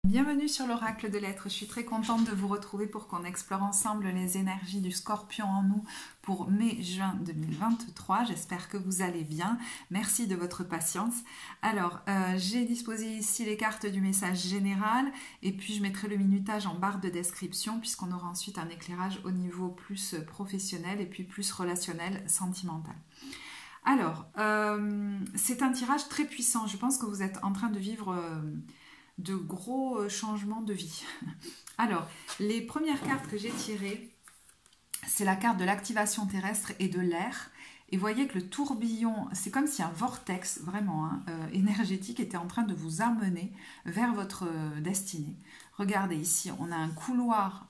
Bienvenue sur l'Oracle de l'Être. Je suis très contente de vous retrouver pour qu'on explore ensemble les énergies du Scorpion en nous pour mai-juin 2023. J'espère que vous allez bien. Merci de votre patience. Alors, j'ai disposé ici les cartes du message général et puis je mettrai le minutage en barre de description puisqu'on aura ensuite un éclairage au niveau plus professionnel et puis plus relationnel, sentimental. Alors, c'est un tirage très puissant. Je pense que vous êtes en train de vivre de gros changements de vie. Alors, les premières cartes que j'ai tirées, c'est la carte de l'activation terrestre et de l'air. Et voyez que le tourbillon, c'est comme si un vortex vraiment énergétique était en train de vous amener vers votre destinée. Regardez ici, on a un couloir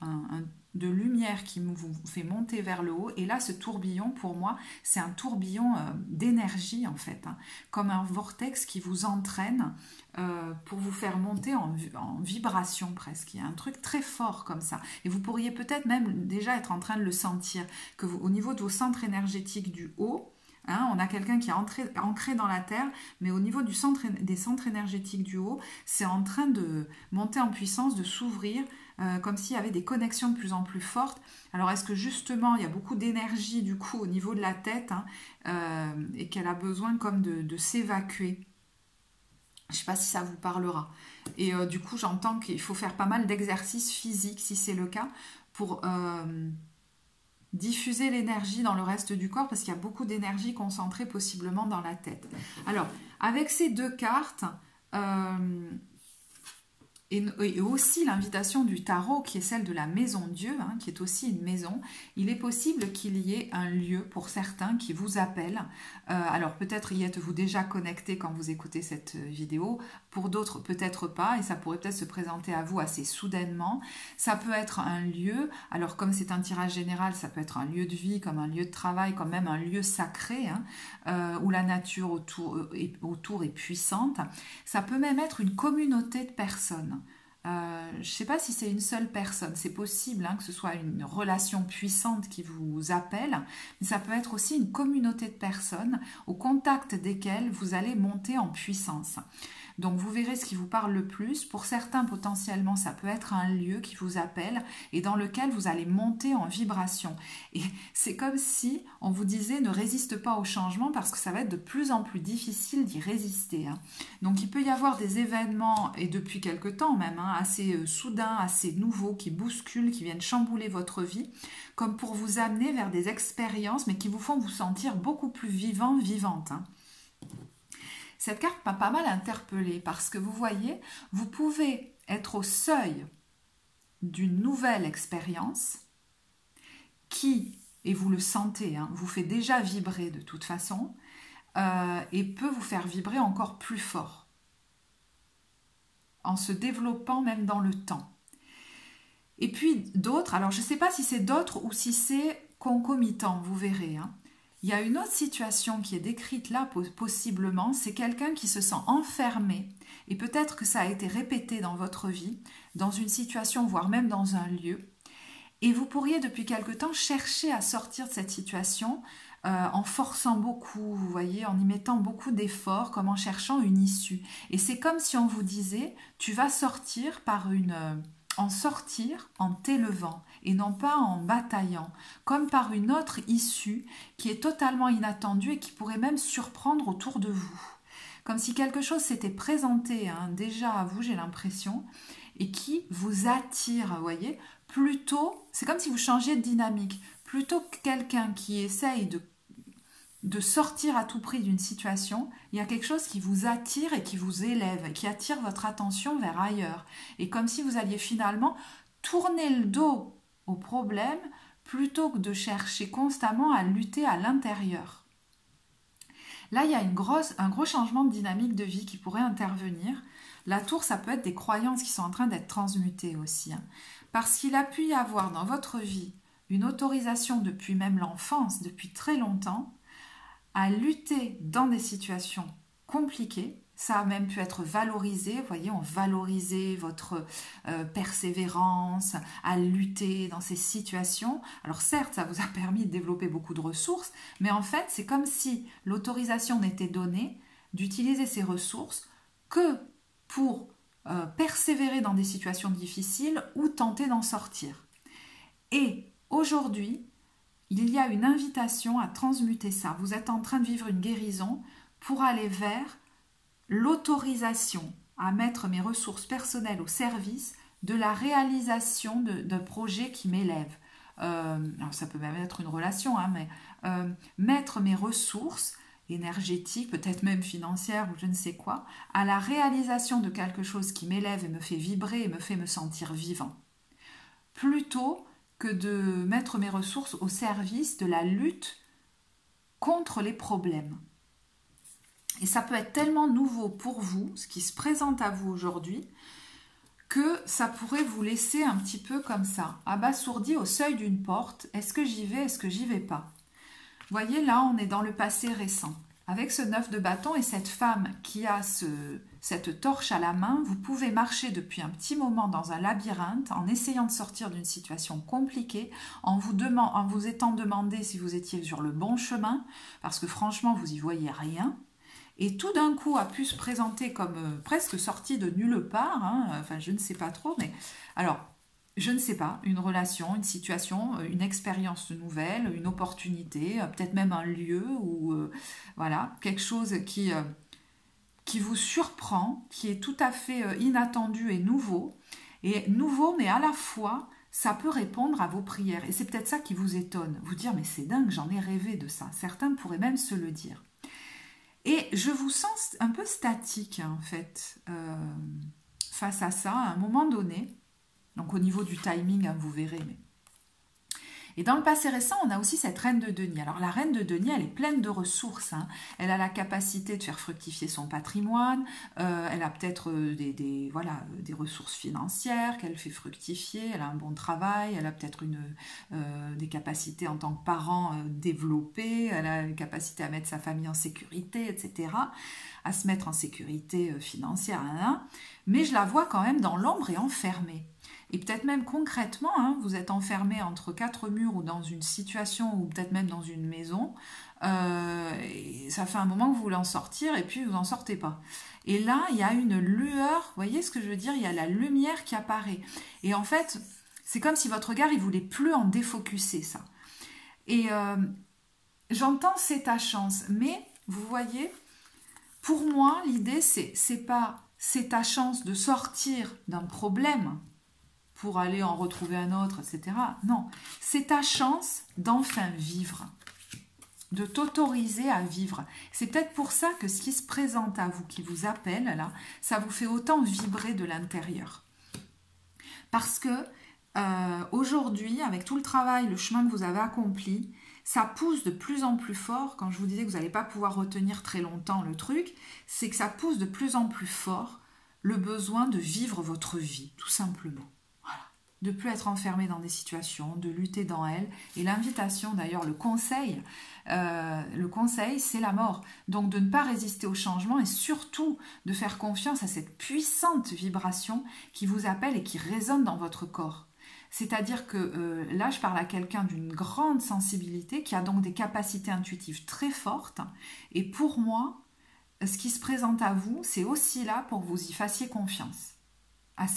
de lumière qui vous fait monter vers le haut. Et là, ce tourbillon, pour moi, c'est un tourbillon d'énergie en fait, comme un vortex qui vous entraîne pour vous faire monter en vibration presque. Il y a un truc très fort comme ça. Et vous pourriez peut-être même déjà être en train de le sentir, que vous, au niveau de vos centres énergétiques du haut, on a quelqu'un qui est ancré dans la terre, mais au niveau des centres énergétiques du haut, c'est en train de monter en puissance, de s'ouvrir, comme s'il y avait des connexions de plus en plus fortes. Alors est-ce que justement il y a beaucoup d'énergie du coup au niveau de la tête et qu'elle a besoin comme de s'évacuer? Je ne sais pas si ça vous parlera. Et du coup j'entends qu'il faut faire pas mal d'exercices physiques si c'est le cas pour diffuser l'énergie dans le reste du corps parce qu'il y a beaucoup d'énergie concentrée possiblement dans la tête. Alors, avec ces deux cartes, et aussi l'invitation du tarot qui est celle de la maison Dieu, qui est aussi une maison, il est possible qu'il y ait un lieu pour certains qui vous appellent. Alors peut-être y êtes-vous déjà connecté quand vous écoutez cette vidéo, pour d'autres peut-être pas, et ça pourrait peut-être se présenter à vous assez soudainement. Ça peut être un lieu, alors comme c'est un tirage général, ça peut être un lieu de vie, comme un lieu de travail, comme même un lieu sacré, où la nature autour est puissante. Ça peut même être une communauté de personnes. Je ne sais pas si c'est une seule personne, c'est possible que ce soit une relation puissante qui vous appelle, mais ça peut être aussi une communauté de personnes au contact desquelles vous allez monter en puissance. Donc vous verrez ce qui vous parle le plus. Pour certains, potentiellement, ça peut être un lieu qui vous appelle et dans lequel vous allez monter en vibration. Et c'est comme si on vous disait ne résiste pas au changement parce que ça va être de plus en plus difficile d'y résister. Donc il peut y avoir des événements, et depuis quelque temps même, assez soudains, assez nouveaux, qui bousculent, qui viennent chambouler votre vie, comme pour vous amener vers des expériences, mais qui vous font vous sentir beaucoup plus vivant, vivante. Cette carte m'a pas mal interpellée parce que vous voyez, vous pouvez être au seuil d'une nouvelle expérience qui, et vous le sentez, vous fait déjà vibrer de toute façon et peut vous faire vibrer encore plus fort en se développant même dans le temps. Et puis d'autres, alors je ne sais pas si c'est d'autres ou si c'est concomitant, vous verrez. Il y a une autre situation qui est décrite là possiblement, c'est quelqu'un qui se sent enfermé et peut-être que ça a été répété dans votre vie, dans une situation, voire même dans un lieu. Et vous pourriez depuis quelque temps chercher à sortir de cette situation en forçant beaucoup, vous voyez, en y mettant beaucoup d'efforts, comme en cherchant une issue. Et c'est comme si on vous disait, tu vas sortir en t'élevant et non pas en bataillant, comme par une autre issue qui est totalement inattendue et qui pourrait même surprendre autour de vous. Comme si quelque chose s'était présenté déjà à vous, j'ai l'impression, et qui vous attire, vous voyez. Plutôt, c'est comme si vous changiez de dynamique. Plutôt que quelqu'un qui essaye de sortir à tout prix d'une situation, il y a quelque chose qui vous attire et qui vous élève, qui attire votre attention vers ailleurs. Et comme si vous alliez finalement tourner le dos au problème plutôt que de chercher constamment à lutter à l'intérieur. Là, il y a un gros changement de dynamique de vie qui pourrait intervenir. La tour, ça peut être des croyances qui sont en train d'être transmutées aussi. Parce qu'il a pu y avoir dans votre vie une autorisation depuis même l'enfance, depuis très longtemps, à lutter dans des situations compliquées. Ça a même pu être valorisé, vous voyez, on valorisait votre persévérance, à lutter dans ces situations. Alors certes, ça vous a permis de développer beaucoup de ressources, mais en fait, c'est comme si l'autorisation n'était donnée d'utiliser ces ressources que pour persévérer dans des situations difficiles ou tenter d'en sortir. Et aujourd'hui, il y a une invitation à transmuter ça. Vous êtes en train de vivre une guérison pour aller vers l'autorisation à mettre mes ressources personnelles au service de la réalisation d'un projet qui m'élève. Alors ça peut même être une relation, hein, mais mettre mes ressources énergétiques, peut-être même financières ou je ne sais quoi, à la réalisation de quelque chose qui m'élève et me fait vibrer et me fait me sentir vivant. Plutôt que de mettre mes ressources au service de la lutte contre les problèmes. Et ça peut être tellement nouveau pour vous, ce qui se présente à vous aujourd'hui, que ça pourrait vous laisser un petit peu comme ça, abasourdi au seuil d'une porte. Est-ce que j'y vais, est-ce que j'y vais pas? Vous voyez, là, on est dans le passé récent. Avec ce 9 de bâton et cette femme qui a cette torche à la main, vous pouvez marcher depuis un petit moment dans un labyrinthe en essayant de sortir d'une situation compliquée, en vous étant demandé si vous étiez sur le bon chemin, parce que franchement, vous y voyez rien. Et tout d'un coup a pu se présenter comme presque sorti de nulle part, hein, enfin je ne sais pas trop, mais alors je ne sais pas, une relation, une situation, une expérience nouvelle, une opportunité, peut-être même un lieu ou voilà, quelque chose qui vous surprend, qui est tout à fait inattendu et nouveau, mais à la fois ça peut répondre à vos prières. Et c'est peut-être ça qui vous étonne, vous dire mais c'est dingue, j'en ai rêvé de ça. Certains pourraient même se le dire. Et je vous sens un peu statique, en fait, face à ça, à un moment donné. Donc, au niveau du timing, hein, vous verrez. Et dans le passé récent, on a aussi cette reine de denier. Alors, la reine de denier, elle est pleine de ressources. Hein. Elle a la capacité de faire fructifier son patrimoine. Elle a peut-être des ressources financières qu'elle fait fructifier. Elle a un bon travail. Elle a peut-être des capacités en tant que parent développées. Elle a une capacité à mettre sa famille en sécurité, etc. À se mettre en sécurité financière. Hein. Mais je la vois quand même dans l'ombre et enfermée. Et peut-être même concrètement, hein, vous êtes enfermé entre quatre murs ou dans une situation ou peut-être même dans une maison. Et ça fait un moment que vous voulez en sortir et puis vous n'en sortez pas. Et là, il y a une lueur, vous voyez ce que je veux dire? Il y a la lumière qui apparaît. Et en fait, c'est comme si votre regard, il ne voulait plus en défocuser ça. Et j'entends c'est ta chance, mais vous voyez, pour moi, l'idée, c'est pas c'est ta chance de sortir d'un problème pour aller en retrouver un autre, etc. Non, c'est ta chance d'enfin vivre, de t'autoriser à vivre. C'est peut-être pour ça que ce qui se présente à vous, qui vous appelle, là, ça vous fait autant vibrer de l'intérieur. Parce que aujourd'hui, avec tout le travail, le chemin que vous avez accompli, ça pousse de plus en plus fort. Quand je vous disais que vous n'allez pas pouvoir retenir très longtemps le truc, c'est que ça pousse de plus en plus fort le besoin de vivre votre vie, tout simplement. De ne plus être enfermé dans des situations, de lutter dans elles. Et l'invitation, d'ailleurs, le conseil, c'est la mort. Donc de ne pas résister au changement et surtout de faire confiance à cette puissante vibration qui vous appelle et qui résonne dans votre corps. C'est-à-dire que là, je parle à quelqu'un d'une grande sensibilité qui a donc des capacités intuitives très fortes. Et pour moi, ce qui se présente à vous, c'est aussi là pour que vous y fassiez confiance à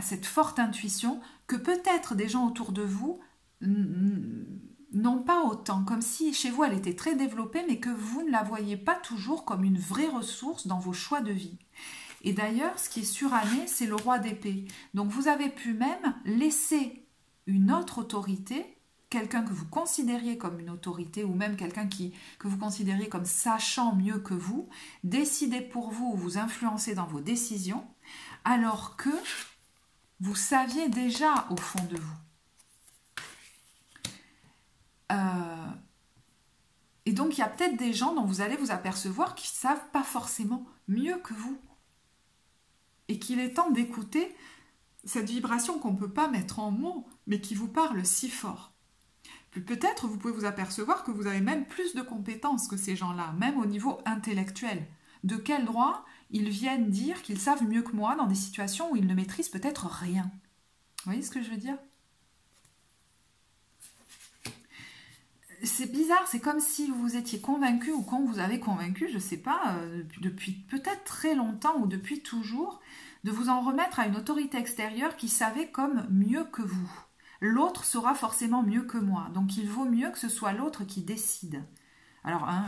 cette forte intuition que peut-être des gens autour de vous n'ont pas autant, comme si chez vous elle était très développée, mais que vous ne la voyez pas toujours comme une vraie ressource dans vos choix de vie. Et d'ailleurs, ce qui est suranné, c'est le roi d'épée. Donc vous avez pu même laisser une autre autorité, quelqu'un que vous considériez comme une autorité, ou même quelqu'un que vous considériez comme sachant mieux que vous, décider pour vous ou vous influencer dans vos décisions, alors que vous saviez déjà au fond de vous. Et donc, il y a peut-être des gens dont vous allez vous apercevoir qui ne savent pas forcément mieux que vous. Et qu'il est temps d'écouter cette vibration qu'on ne peut pas mettre en mots, mais qui vous parle si fort. Puis peut-être vous pouvez vous apercevoir que vous avez même plus de compétences que ces gens-là, même au niveau intellectuel. De quel droit ils viennent dire qu'ils savent mieux que moi dans des situations où ils ne maîtrisent peut-être rien. Vous voyez ce que je veux dire? c'est bizarre, c'est comme si vous étiez convaincu ou qu'on vous avait convaincu, je ne sais pas, depuis peut-être très longtemps ou depuis toujours, de vous en remettre à une autorité extérieure qui savait comme mieux que vous. L'autre sera forcément mieux que moi, donc il vaut mieux que ce soit l'autre qui décide. Alors, hein,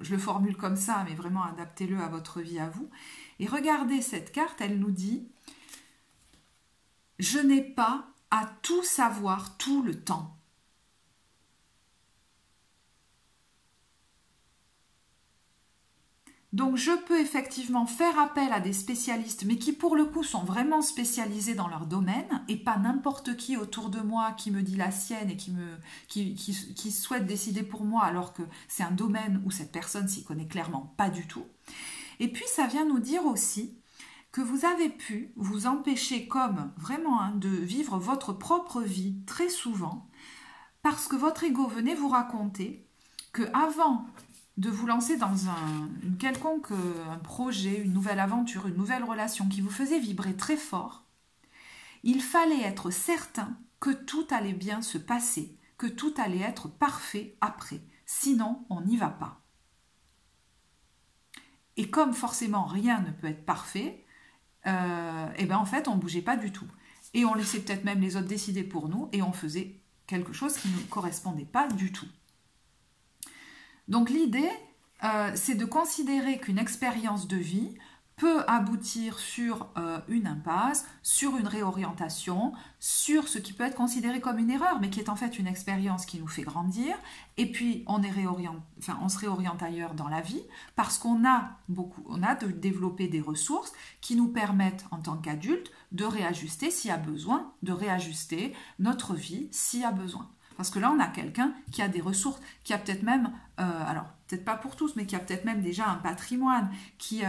je le formule comme ça, mais vraiment adaptez-le à votre vie, à vous. Et regardez cette carte, elle nous dit « Je n'ai pas à tout savoir tout le temps. » Donc je peux effectivement faire appel à des spécialistes, mais qui pour le coup sont vraiment spécialisés dans leur domaine, et pas n'importe qui autour de moi qui me dit la sienne et qui souhaite décider pour moi, alors que c'est un domaine où cette personne s'y connaît clairement pas du tout. Et puis ça vient nous dire aussi que vous avez pu vous empêcher comme vraiment hein, de vivre votre propre vie très souvent, parce que votre ego venait vous raconter que avant de vous lancer dans une quelconque un projet, une nouvelle aventure, une nouvelle relation qui vous faisait vibrer très fort, il fallait être certain que tout allait bien se passer, que tout allait être parfait après. Sinon, on n'y va pas. Et comme forcément rien ne peut être parfait, et ben en fait, on ne bougeait pas du tout. Et on laissait peut-être même les autres décider pour nous et on faisait quelque chose qui ne correspondait pas du tout. Donc l'idée, c'est de considérer qu'une expérience de vie peut aboutir sur une impasse, sur une réorientation, sur ce qui peut être considéré comme une erreur, mais qui est en fait une expérience qui nous fait grandir, et puis on se réoriente ailleurs dans la vie, parce qu'on a développé des ressources qui nous permettent en tant qu'adultes de réajuster s'il y a besoin, de réajuster notre vie s'il y a besoin. Parce que là, on a quelqu'un qui a des ressources, qui a peut-être même, alors peut-être pas pour tous, mais qui a peut-être même déjà un patrimoine, qui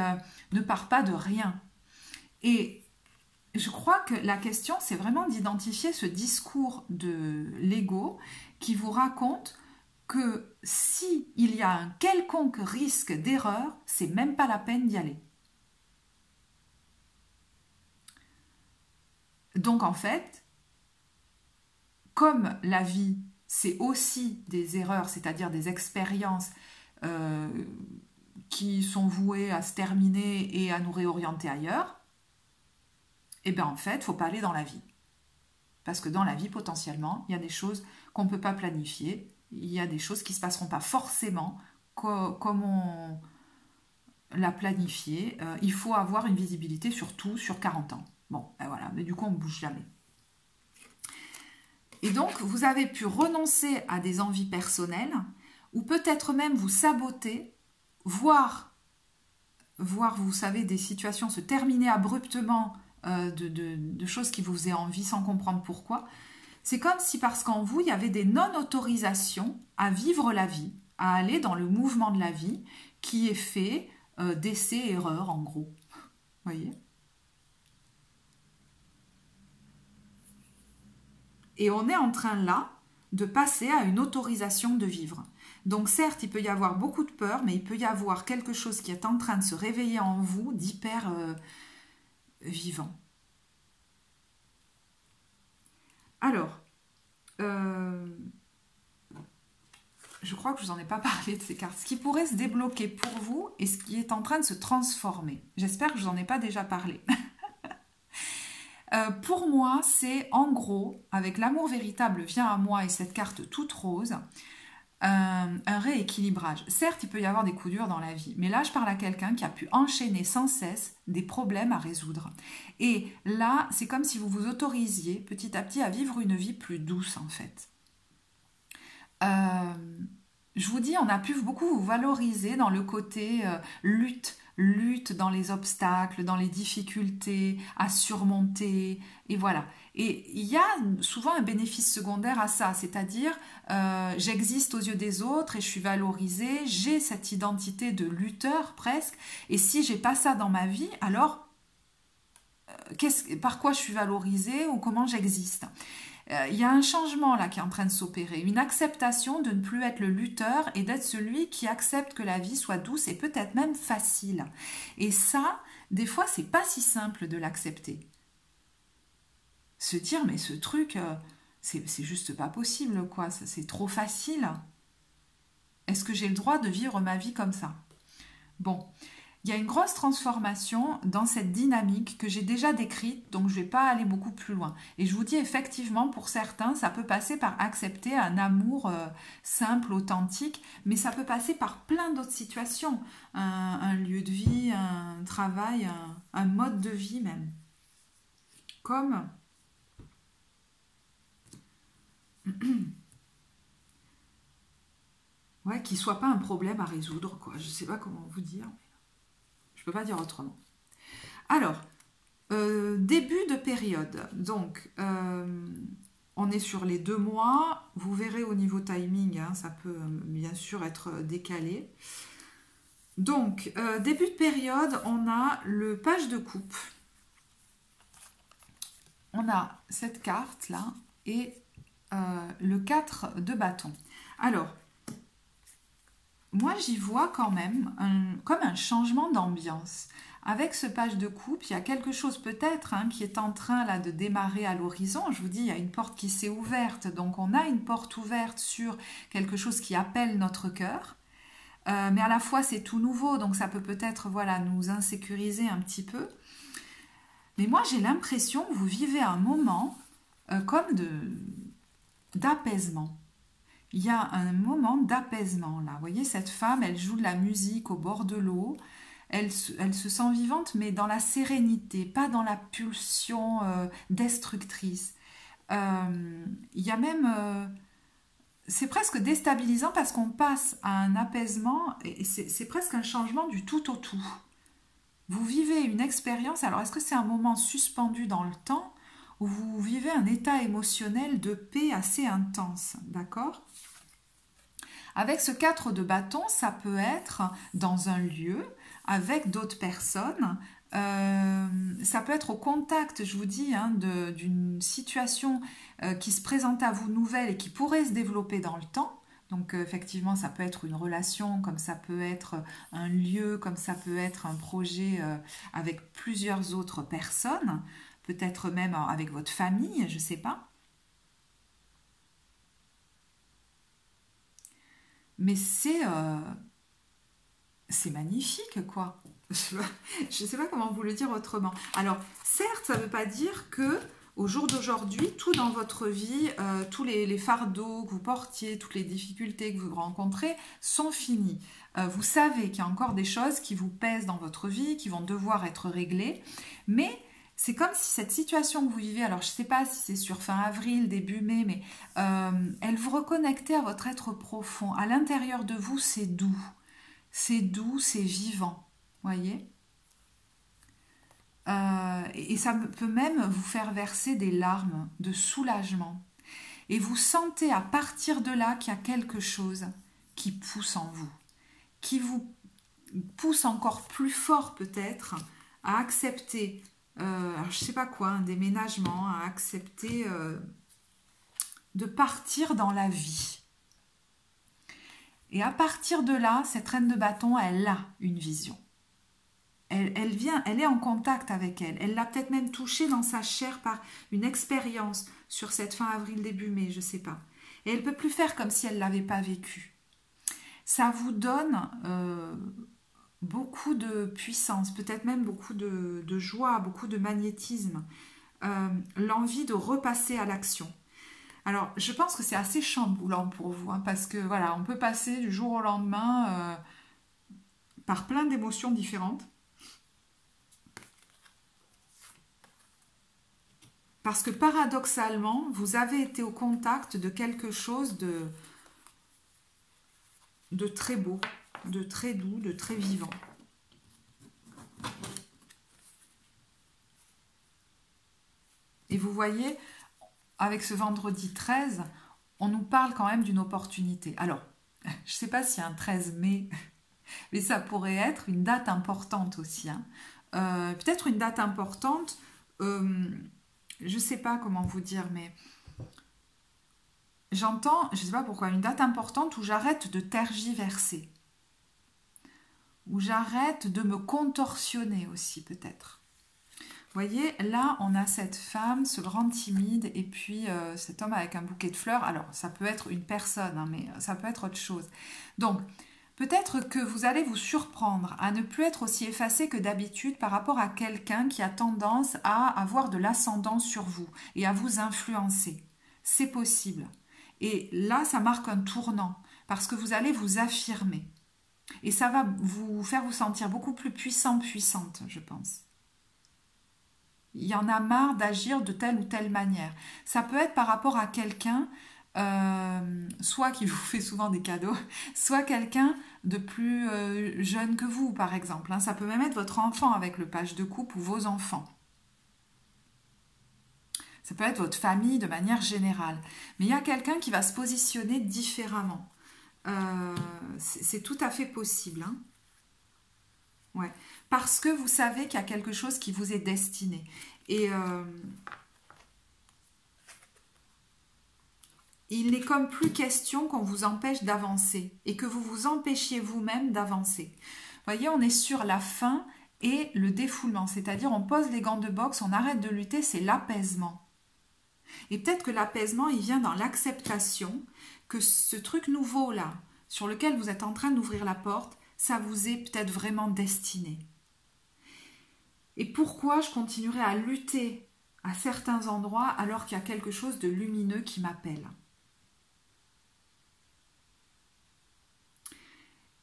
ne part pas de rien. Et je crois que la question, c'est vraiment d'identifier ce discours de l'ego qui vous raconte que s'il y a un quelconque risque d'erreur, c'est même pas la peine d'y aller. Donc en fait, comme la vie, c'est aussi des erreurs, c'est-à-dire des expériences qui sont vouées à se terminer et à nous réorienter ailleurs, et bien en fait, il ne faut pas aller dans la vie. Parce que dans la vie, potentiellement, il y a des choses qu'on ne peut pas planifier, il y a des choses qui ne se passeront pas forcément comme on l'a planifié. Il faut avoir une visibilité sur tout, sur 40 ans. Bon, ben voilà, mais du coup, on ne bouge jamais. Et donc, vous avez pu renoncer à des envies personnelles ou peut-être même vous saboter, voir, vous savez, des situations se terminer abruptement de choses qui vous faisaient envie sans comprendre pourquoi. C'est comme si parce qu'en vous, il y avait des non-autorisations à vivre la vie, à aller dans le mouvement de la vie qui est fait d'essais-erreurs en gros. Vous voyez ? Et on est en train là de passer à une autorisation de vivre. Donc certes, il peut y avoir beaucoup de peur, mais il peut y avoir quelque chose qui est en train de se réveiller en vous d'hyper vivant. Alors, je crois que je vous en ai pas parlé de ces cartes. Ce qui pourrait se débloquer pour vous et ce qui est en train de se transformer. J'espère que je vous en ai pas déjà parlé. Pour moi, c'est en gros, avec l'amour véritable vient à moi et cette carte toute rose, un rééquilibrage. Certes, il peut y avoir des coups durs dans la vie, mais là, je parle à quelqu'un qui a pu enchaîner sans cesse des problèmes à résoudre. Et là, c'est comme si vous vous autorisiez petit à petit à vivre une vie plus douce, en fait. Je vous dis, on a pu beaucoup vous valoriser dans le côté lutte dans les obstacles, dans les difficultés à surmonter, et voilà. Et il y a souvent un bénéfice secondaire à ça, c'est-à-dire j'existe aux yeux des autres et je suis valorisée, j'ai cette identité de lutteur presque, et si j'ai pas ça dans ma vie, alors par quoi je suis valorisée ou comment j'existe ? Il y a un changement là qui est en train de s'opérer, une acceptation de ne plus être le lutteur et d'être celui qui accepte que la vie soit douce et peut-être même facile. Et ça, des fois, c'est pas si simple de l'accepter. Se dire, mais ce truc, c'est juste pas possible, quoi, c'est trop facile. Est-ce que j'ai le droit de vivre ma vie comme ça? Bon, il y a une grosse transformation dans cette dynamique que j'ai déjà décrite, donc je ne vais pas aller beaucoup plus loin. Et je vous dis effectivement, pour certains, ça peut passer par accepter un amour simple, authentique, mais ça peut passer par plein d'autres situations. Un lieu de vie, un travail, un mode de vie même. Comme... ouais, qu'il ne soit pas un problème à résoudre, quoi. Je ne sais pas comment vous dire. Je ne peux pas dire autrement. Alors, début de période. Donc, on est sur les 2 mois. Vous verrez au niveau timing, hein, ça peut bien sûr être décalé. Donc, début de période, on a le page de coupe. On a cette carte-là et le 4 de bâton. Alors, moi, j'y vois quand même comme un changement d'ambiance. Avec ce page de coupe, il y a quelque chose peut-être qui est en train là, de démarrer à l'horizon. Je vous dis, il y a une porte qui s'est ouverte. Donc, on a une porte ouverte sur quelque chose qui appelle notre cœur. Mais à la fois, c'est tout nouveau. Donc, ça peut peut-être voilà, nous insécuriser un petit peu. Mais moi, j'ai l'impression que vous vivez un moment comme d'apaisement. Il y a un moment d'apaisement là. Vous voyez, cette femme, elle joue de la musique au bord de l'eau. Elle se sent vivante, mais dans la sérénité, pas dans la pulsion destructrice. Il y a même... c'est presque déstabilisant parce qu'on passe à un apaisement et c'est presque un changement du tout au tout. Vous vivez une expérience, alors est-ce que c'est un moment suspendu dans le temps où vous vivez un état émotionnel de paix assez intense, d'accord ? Avec ce 4 de bâton, ça peut être dans un lieu, avec d'autres personnes, ça peut être au contact, je vous dis, d'une situation qui se présente à vous nouvelle et qui pourrait se développer dans le temps. Donc effectivement, ça peut être une relation, comme ça peut être un lieu, comme ça peut être un projet avec plusieurs autres personnes, peut-être même avec votre famille, je ne sais pas. Mais c'est magnifique, quoi. Je ne sais pas comment vous le dire autrement. Alors, certes, ça ne veut pas dire que au jour d'aujourd'hui, tout dans votre vie, tous les fardeaux que vous portiez, toutes les difficultés que vous rencontrez sont finis. Vous savez qu'il y a encore des choses qui vous pèsent dans votre vie, qui vont devoir être réglées, mais c'est comme si cette situation que vous vivez, alors je ne sais pas si c'est sur fin avril, début mai, mais elle vous reconnectait à votre être profond. À l'intérieur de vous, c'est doux, c'est vivant, voyez. Et ça peut même vous faire verser des larmes de soulagement. Et vous sentez à partir de là qu'il y a quelque chose qui pousse en vous, qui vous pousse encore plus fort peut-être à accepter, alors je sais pas quoi, un déménagement, à accepter de partir dans la vie. Et à partir de là, cette reine de bâton, elle a une vision. Elle vient, elle est en contact avec elle. Elle l'a peut-être même touchée dans sa chair par une expérience sur cette fin avril, début mai, je ne sais pas. Et elle ne peut plus faire comme si elle ne l'avait pas vécu. Ça vous donne beaucoup de puissance, peut-être même beaucoup de joie, beaucoup de magnétisme, l'envie de repasser à l'action. Alors, je pense que c'est assez chamboulant pour vous, parce que voilà, on peut passer du jour au lendemain par plein d'émotions différentes. Parce que paradoxalement, vous avez été au contact de quelque chose de très beau, de très doux, de très vivant. Et vous voyez, avec ce vendredi 13, on nous parle quand même d'une opportunité. Alors, je ne sais pas s'il y a un 13 mai, mais ça pourrait être une date importante aussi. Peut-être une date importante... je ne sais pas comment vous dire, mais j'entends, je ne sais pas pourquoi, une date importante où j'arrête de tergiverser, où j'arrête de me contorsionner aussi peut-être. Vous voyez, là, on a cette femme, ce grand timide, et puis cet homme avec un bouquet de fleurs. Alors, ça peut être une personne, hein, mais ça peut être autre chose. Donc, peut-être que vous allez vous surprendre à ne plus être aussi effacé que d'habitude par rapport à quelqu'un qui a tendance à avoir de l'ascendant sur vous et à vous influencer. C'est possible. Et là, ça marque un tournant parce que vous allez vous affirmer. Et ça va vous faire vous sentir beaucoup plus puissant, puissante, je pense. Il y en a marre d'agir de telle ou telle manière. Ça peut être par rapport à quelqu'un, soit qui vous fait souvent des cadeaux, soit quelqu'un de plus jeune que vous, par exemple. Ça peut même être votre enfant avec le page de coupe ou vos enfants. Ça peut être votre famille de manière générale. Mais il y a quelqu'un qui va se positionner différemment. C'est tout à fait possible. Hein. Ouais. Parce que vous savez qu'il y a quelque chose qui vous est destiné. Et il n'est comme plus question qu'on vous empêche d'avancer et que vous vous empêchiez vous-même d'avancer. Vous voyez, on est sur la fin et le défoulement. C'est-à-dire, on pose les gants de boxe, on arrête de lutter, c'est l'apaisement. Et peut-être que l'apaisement, il vient dans l'acceptation que ce truc nouveau-là, sur lequel vous êtes en train d'ouvrir la porte, ça vous est peut-être vraiment destiné. Et pourquoi je continuerai à lutter à certains endroits alors qu'il y a quelque chose de lumineux qui m'appelle?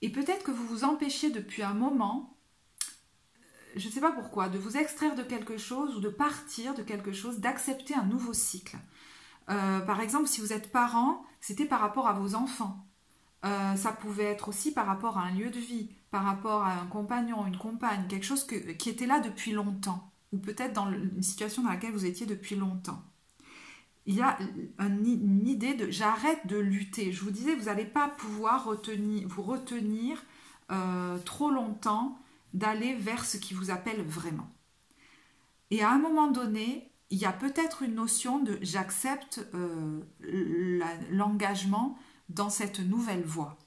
Et peut-être que vous vous empêchiez depuis un moment, je ne sais pas pourquoi, de vous extraire de quelque chose ou de partir de quelque chose, d'accepter un nouveau cycle. Par exemple, si vous êtes parent, c'était par rapport à vos enfants. Ça pouvait être aussi par rapport à un lieu de vie, par rapport à un compagnon, une compagne, quelque chose qui était là depuis longtemps, ou peut-être dans une situation dans laquelle vous étiez depuis longtemps. Il y a une idée de j'arrête de lutter. Je vous disais, vous n'allez pas pouvoir vous retenir trop longtemps d'aller vers ce qui vous appelle vraiment. Et à un moment donné, il y a peut-être une notion de j'accepte l'engagement dans cette nouvelle voie.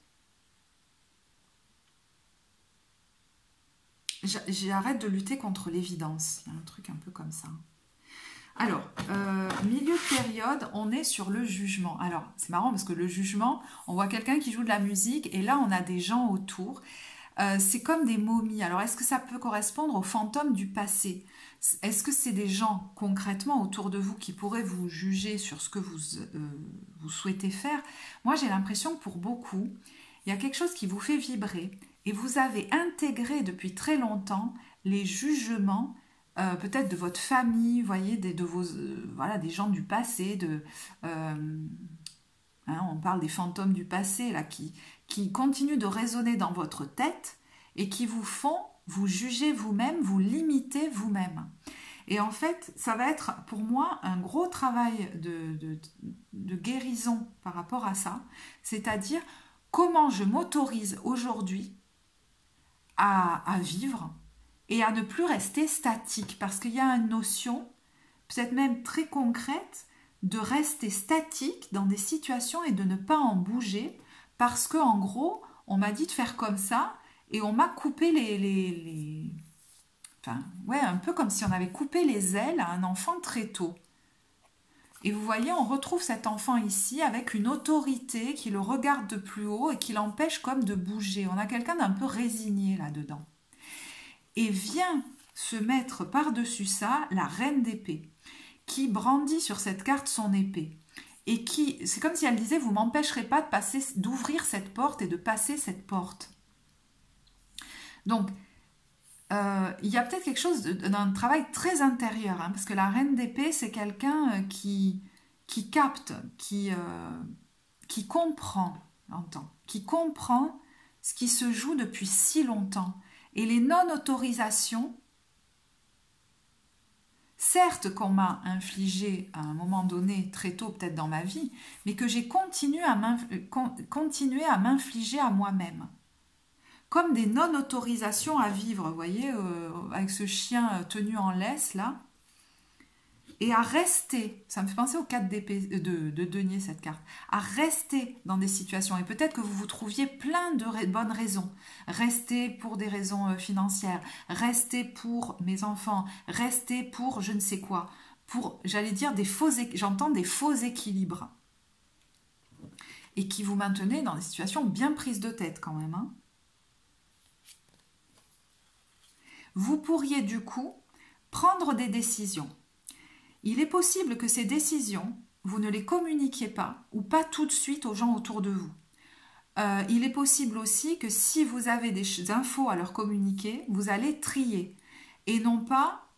J'arrête de lutter contre l'évidence. Il y a un truc un peu comme ça. Alors, milieu de période, on est sur le jugement. Alors, c'est marrant parce que le jugement, on voit quelqu'un qui joue de la musique et là, on a des gens autour. C'est comme des momies. Alors, est-ce que ça peut correspondre aux fantômes du passé? Est-ce que c'est des gens concrètement autour de vous qui pourraient vous juger sur ce que vous souhaitez faire? Moi, j'ai l'impression que pour beaucoup, il y a quelque chose qui vous fait vibrer et vous avez intégré depuis très longtemps les jugements peut-être de votre famille, vous voyez, voilà, des gens du passé, on parle des fantômes du passé là, qui continuent de résonner dans votre tête et qui vous font vous juger vous-même, vous limiter vous-même. Et en fait, ça va être pour moi un gros travail de guérison par rapport à ça, c'est-à-dire comment je m'autorise aujourd'hui à vivre et à ne plus rester statique, parce qu'il y a une notion, peut-être même très concrète, de rester statique dans des situations et de ne pas en bouger, parce qu'en gros, on m'a dit de faire comme ça, et on m'a coupé Enfin, ouais, un peu comme si on avait coupé les ailes à un enfant très tôt. Et vous voyez, on retrouve cet enfant ici avec une autorité qui le regarde de plus haut et qui l'empêche comme de bouger. On a quelqu'un d'un peu résigné là-dedans. Et vient se mettre par-dessus ça la reine d'épée, qui brandit sur cette carte son épée. Et qui, c'est comme si elle disait, vous m'empêcherez pas d'ouvrir cette porte et de passer cette porte. Donc, il y a peut-être quelque chose d'un travail très intérieur, parce que la reine d'épée, c'est quelqu'un qui capte, qui comprend, qui comprend ce qui se joue depuis si longtemps. Et les non-autorisations, certes qu'on m'a infligé à un moment donné, très tôt peut-être dans ma vie, mais que j'ai continué à m'infliger à moi-même. Comme des non-autorisations à vivre, vous voyez, avec ce chien tenu en laisse là. et à rester, ça me fait penser aux 4 d'épée de denier cette carte, à rester dans des situations, et peut-être que vous vous trouviez plein de bonnes raisons, rester pour des raisons financières, rester pour mes enfants, rester pour je ne sais quoi, pour, j'allais dire, j'entends des faux équilibres, et qui vous maintenez dans des situations bien prises de tête quand même. Hein. Vous pourriez du coup prendre des décisions. Il est possible que ces décisions, vous ne les communiquiez pas ou pas tout de suite aux gens autour de vous. Il est possible aussi que si vous avez des infos à leur communiquer, vous allez trier et non pas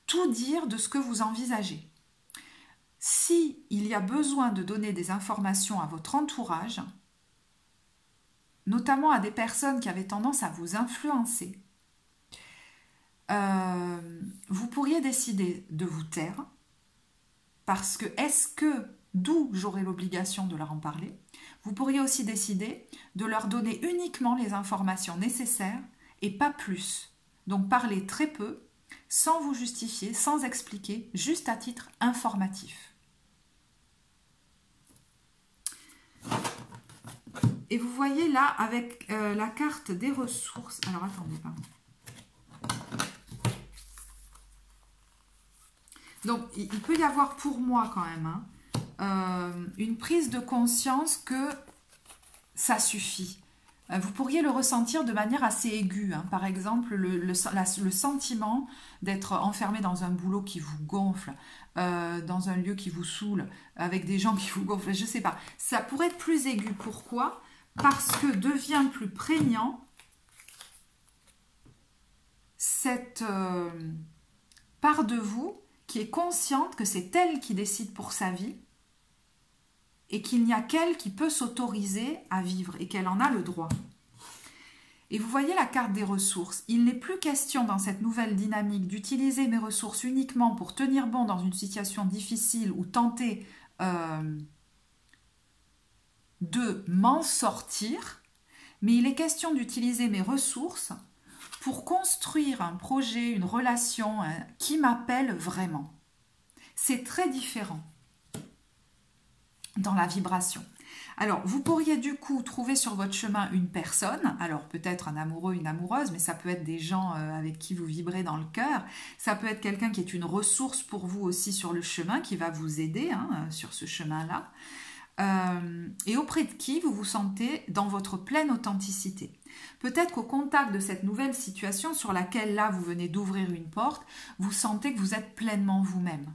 tout dire de ce que vous envisagez. Si il y a besoin de donner des informations à votre entourage, notamment à des personnes qui avaient tendance à vous influencer, vous pourriez décider de vous taire parce que d'où j'aurai l'obligation de leur en parler. Vous pourriez aussi décider de leur donner uniquement les informations nécessaires et pas plus. Donc parler très peu, sans vous justifier, sans expliquer, juste à titre informatif. Et vous voyez là avec la carte des ressources. Alors attendez, pardon. Donc, il peut y avoir pour moi quand même une prise de conscience que ça suffit. Vous pourriez le ressentir de manière assez aiguë. Hein. Par exemple, le sentiment d'être enfermé dans un boulot qui vous gonfle, dans un lieu qui vous saoule, avec des gens qui vous gonflent, je ne sais pas. Ça pourrait être plus aigu. Pourquoi? Parce que devient plus prégnant cette part de vous qui est consciente que c'est elle qui décide pour sa vie et qu'il n'y a qu'elle qui peut s'autoriser à vivre et qu'elle en a le droit. Et vous voyez la carte des ressources. Il n'est plus question dans cette nouvelle dynamique d'utiliser mes ressources uniquement pour tenir bon dans une situation difficile ou tenter de m'en sortir, mais il est question d'utiliser mes ressources pour construire un projet, une relation qui m'appelle vraiment. C'est très différent dans la vibration. Alors, vous pourriez du coup trouver sur votre chemin une personne, alors peut-être un amoureux, une amoureuse, mais ça peut être des gens avec qui vous vibrez dans le cœur, ça peut être quelqu'un qui est une ressource pour vous aussi sur le chemin, qui va vous aider sur ce chemin-là, et auprès de qui vous vous sentez dans votre pleine authenticité. Peut-être qu'au contact de cette nouvelle situation sur laquelle là vous venez d'ouvrir une porte, vous sentez que vous êtes pleinement vous-même.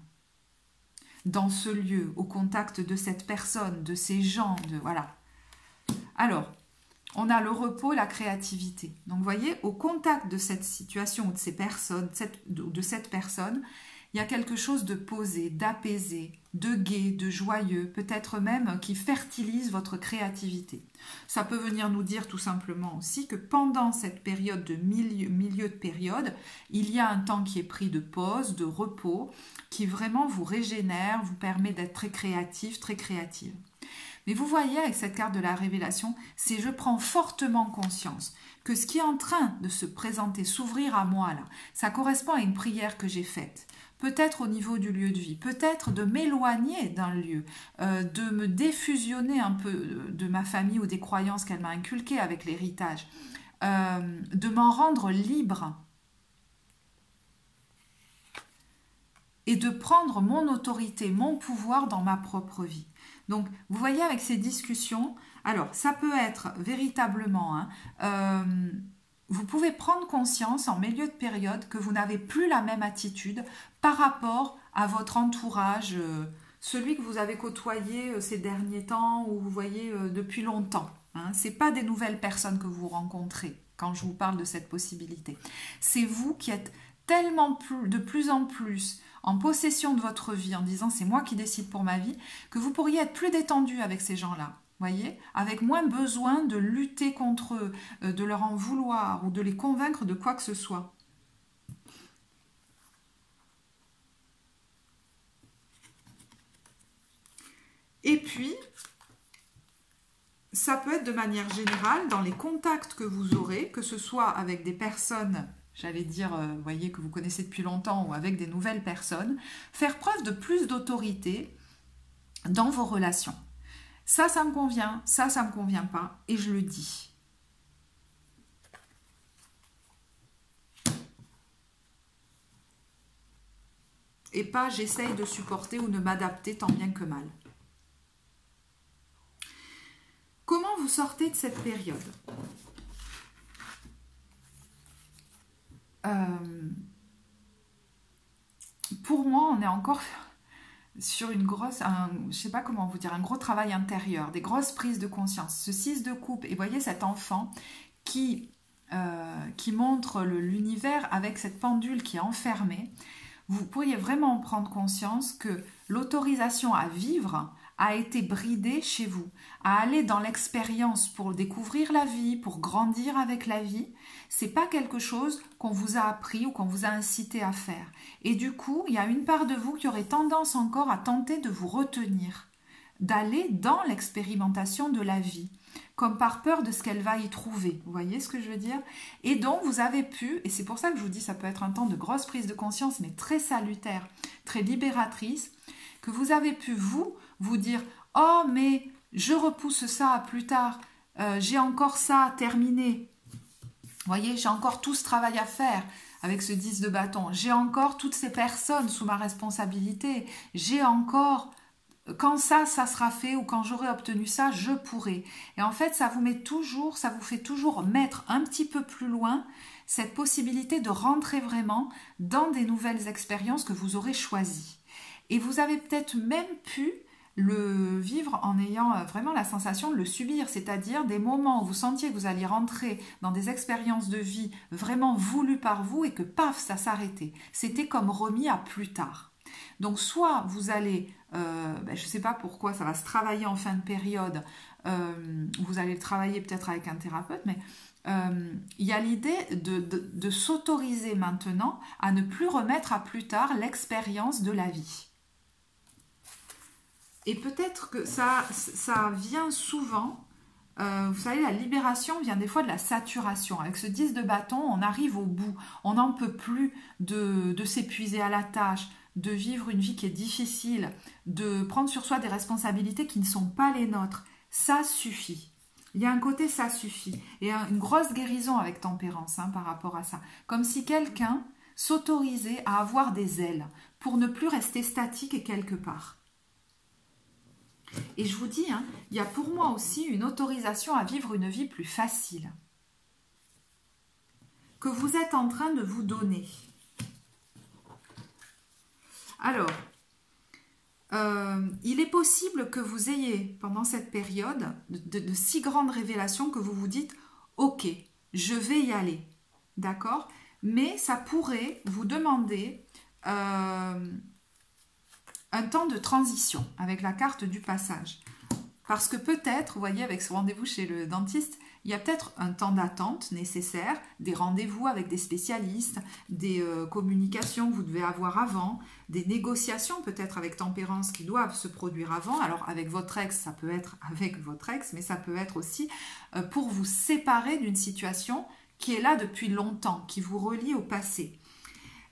Dans ce lieu, au contact de cette personne, de ces gens, voilà. Alors, on a le repos, la créativité. Donc, vous voyez, au contact de cette situation ou de ces personnes, de cette personne, il y a quelque chose de posé, d'apaisé, de gai, de joyeux, peut-être même qui fertilise votre créativité. Ça peut venir nous dire tout simplement aussi que pendant cette période de milieu de période, il y a un temps qui est pris de pause, de repos, qui vraiment vous régénère, vous permet d'être très créatif, très créative. Mais vous voyez avec cette carte de la révélation, c'est je prends fortement conscience que ce qui est en train de se présenter, s'ouvrir à moi là, ça correspond à une prière que j'ai faite. Peut-être au niveau du lieu de vie, peut-être de m'éloigner d'un lieu, de me défusionner un peu de ma famille ou des croyances qu'elle m'a inculquées avec l'héritage, de m'en rendre libre et de prendre mon autorité, mon pouvoir dans ma propre vie. Donc, vous voyez avec ces discussions, alors ça peut être véritablement... vous pouvez prendre conscience en milieu de période que vous n'avez plus la même attitude par rapport à votre entourage, celui que vous avez côtoyé ces derniers temps ou vous voyez depuis longtemps. Hein. Ce n'est pas des nouvelles personnes que vous rencontrez quand je vous parle de cette possibilité. C'est vous qui êtes tellement de plus en plus en possession de votre vie en disant c'est moi qui décide pour ma vie, que vous pourriez être plus détendu avec ces gens-là. Voyez, avec moins besoin de lutter contre eux, de leur en vouloir ou de les convaincre de quoi que ce soit. Et puis, ça peut être de manière générale dans les contacts que vous aurez, que ce soit avec des personnes j'allais dire, vous voyez, que vous connaissez depuis longtemps ou avec des nouvelles personnes, faire preuve de plus d'autorité dans vos relations. Ça me convient, ça me convient pas, et je le dis. Et pas j'essaye de supporter ou de m'adapter tant bien que mal. Comment vous sortez de cette période? Pour moi, on est encore sur une grosse, je sais pas comment vous dire, un gros travail intérieur, des grosses prises de conscience. Ce 6 de coupe, et voyez cet enfant qui montre l'univers avec cette pendule qui est enfermée. Vous pourriez vraiment prendre conscience que l'autorisation à vivre a été bridée chez vous, à aller dans l'expérience pour découvrir la vie, pour grandir avec la vie. C'est pas quelque chose qu'on vous a appris ou qu'on vous a incité à faire. Et du coup, il y a une part de vous qui aurait tendance encore à tenter de vous retenir, d'aller dans l'expérimentation de la vie, comme par peur de ce qu'elle va y trouver. Vous voyez ce que je veux dire? Et donc, vous avez pu, et c'est pour ça que je vous dis, ça peut être un temps de grosse prise de conscience, mais très salutaire, très libératrice, que vous avez pu, vous dire « Oh, mais je repousse ça à plus tard, j'ai encore ça à terminer. » Vous voyez, j'ai encore tout ce travail à faire avec ce 10 de bâton. J'ai encore toutes ces personnes sous ma responsabilité. J'ai encore... Quand ça sera fait ou quand j'aurai obtenu ça, je pourrai. Et en fait, ça vous fait toujours mettre un petit peu plus loin cette possibilité de rentrer vraiment dans des nouvelles expériences que vous aurez choisies. Et vous avez peut-être même pu le vivre en ayant vraiment la sensation de le subir, c'est-à-dire des moments où vous sentiez que vous alliez rentrer dans des expériences de vie vraiment voulues par vous et que paf, ça s'arrêtait. C'était comme remis à plus tard. Donc soit vous allez, je ne sais pas pourquoi, ça va se travailler en fin de période, vous allez le travailler peut-être avec un thérapeute, mais il y a l'idée de s'autoriser maintenant à ne plus remettre à plus tard l'expérience de la vie. Et peut-être que ça vient souvent, vous savez, la libération vient des fois de la saturation. Avec ce 10 de bâton, on arrive au bout. On n'en peut plus de s'épuiser à la tâche, de vivre une vie qui est difficile, de prendre sur soi des responsabilités qui ne sont pas les nôtres. Ça suffit. Il y a un côté ça suffit. Et une grosse guérison avec tempérance par rapport à ça. Comme si quelqu'un s'autorisait à avoir des ailes pour ne plus rester statique et quelque part. Et je vous dis, il y a pour moi aussi une autorisation à vivre une vie plus facile que vous êtes en train de vous donner. Alors, il est possible que vous ayez, pendant cette période, de si grandes révélations que vous vous dites « Ok, je vais y aller. » D'accord? Mais ça pourrait vous demander un temps de transition avec la carte du passage. Parce que peut-être, vous voyez, avec ce rendez-vous chez le dentiste, il y a peut-être un temps d'attente nécessaire, des rendez-vous avec des spécialistes, des communications que vous devez avoir avant, des négociations peut-être avec tempérance qui doivent se produire avant. Alors avec votre ex, ça peut être avec votre ex, mais ça peut être aussi pour vous séparer d'une situation qui est là depuis longtemps, qui vous relie au passé.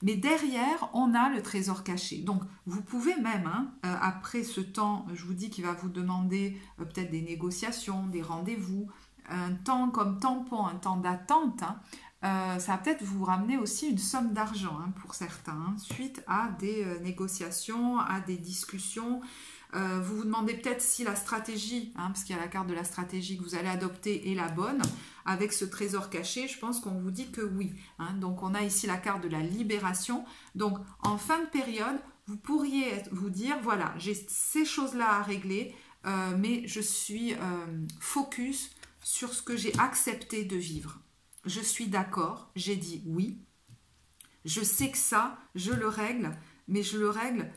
Mais derrière, on a le trésor caché. Donc, vous pouvez même, après ce temps, je vous dis qu'il va vous demander peut-être des négociations, des rendez-vous, un temps comme tampon, un temps d'attente, ça va peut-être vous ramener aussi une somme d'argent pour certains, suite à des négociations, à des discussions. Vous vous demandez peut-être si la stratégie, parce qu'il y a la carte de la stratégie que vous allez adopter est la bonne. Avec ce trésor caché, je pense qu'on vous dit que oui. Donc on a ici la carte de la libération. Donc en fin de période, vous pourriez vous dire, voilà, j'ai ces choses-là à régler, mais je suis focus sur ce que j'ai accepté de vivre. Je suis d'accord, j'ai dit oui. Je sais que ça, je le règle, mais je le règle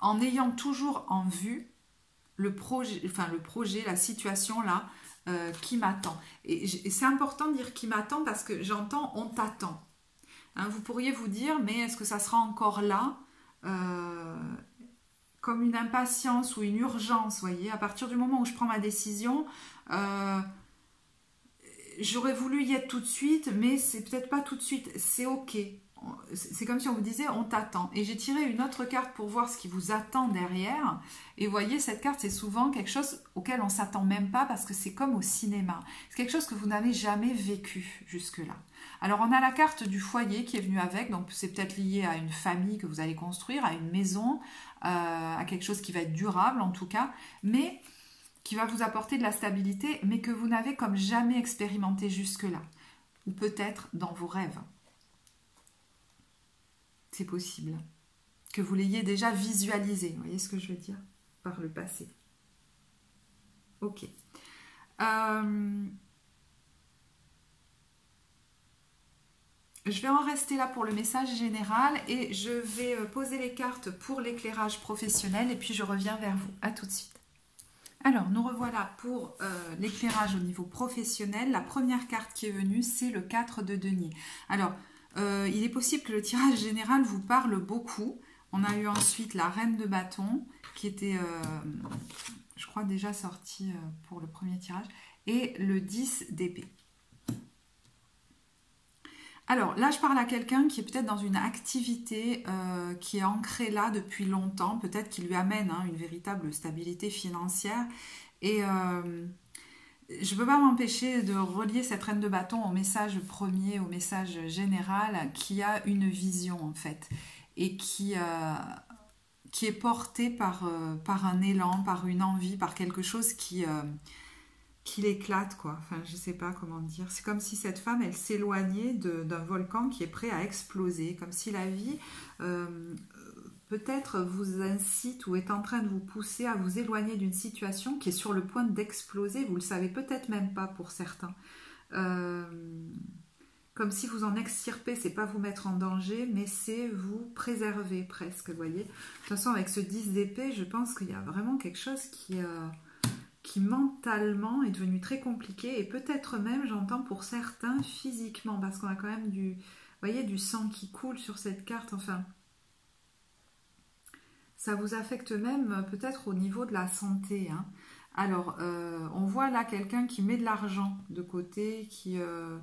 en ayant toujours en vue le projet, la situation là qui m'attend. Et c'est important de dire qui m'attend parce que j'entends on t'attend. Vous pourriez vous dire mais est-ce que ça sera encore là comme une impatience ou une urgence, voyez, à partir du moment où je prends ma décision, j'aurais voulu y être tout de suite, mais c'est peut-être pas tout de suite. C'est ok. C'est comme si on vous disait on t'attend. Et j'ai tiré une autre carte pour voir ce qui vous attend derrière. Et vous voyez, cette carte, c'est souvent quelque chose auquel on s'attend même pas parce que c'est comme au cinéma. C'est quelque chose que vous n'avez jamais vécu jusque-là. Alors, on a la carte du foyer qui est venue avec. Donc, c'est peut-être lié à une famille que vous allez construire, à une maison, à quelque chose qui va être durable en tout cas. Mais qui va vous apporter de la stabilité, mais que vous n'avez comme jamais expérimenté jusque-là. Ou peut-être dans vos rêves. C'est possible. Que vous l'ayez déjà visualisé. Vous voyez ce que je veux dire? Par le passé. Ok. Je vais en rester là pour le message général et je vais poser les cartes pour l'éclairage professionnel et puis je reviens vers vous. À tout de suite. Alors, nous revoilà pour l'éclairage au niveau professionnel. La première carte qui est venue, c'est le 4 de denier. Alors, il est possible que le tirage général vous parle beaucoup. On a eu ensuite la reine de bâton, qui était, je crois, déjà sortie pour le premier tirage, et le 10 d'épée. Alors là, je parle à quelqu'un qui est peut-être dans une activité qui est ancrée là depuis longtemps, peut-être qui lui amène une véritable stabilité financière. Et je ne peux pas m'empêcher de relier cette reine de bâton au message premier, au message général, qui a une vision en fait, et qui est portée par un élan, par une envie, par quelque chose qui l'éclate, quoi. Enfin, je sais pas comment dire. C'est comme si cette femme, elle s'éloignait d'un volcan qui est prêt à exploser. Comme si la vie, peut-être, vous incite ou est en train de vous pousser à vous éloigner d'une situation qui est sur le point d'exploser. Vous le savez peut-être même pas pour certains. Comme si vous en extirpez, c'est pas vous mettre en danger, mais c'est vous préserver presque, vous voyez. De toute façon, avec ce 10 d'épée, je pense qu'il y a vraiment quelque chose qui mentalement est devenu très compliqué et peut-être même, j'entends pour certains, physiquement, parce qu'on a quand même vous voyez, du sang qui coule sur cette carte, enfin, ça vous affecte même peut-être au niveau de la santé. Alors, on voit là quelqu'un qui met de l'argent de côté, qui a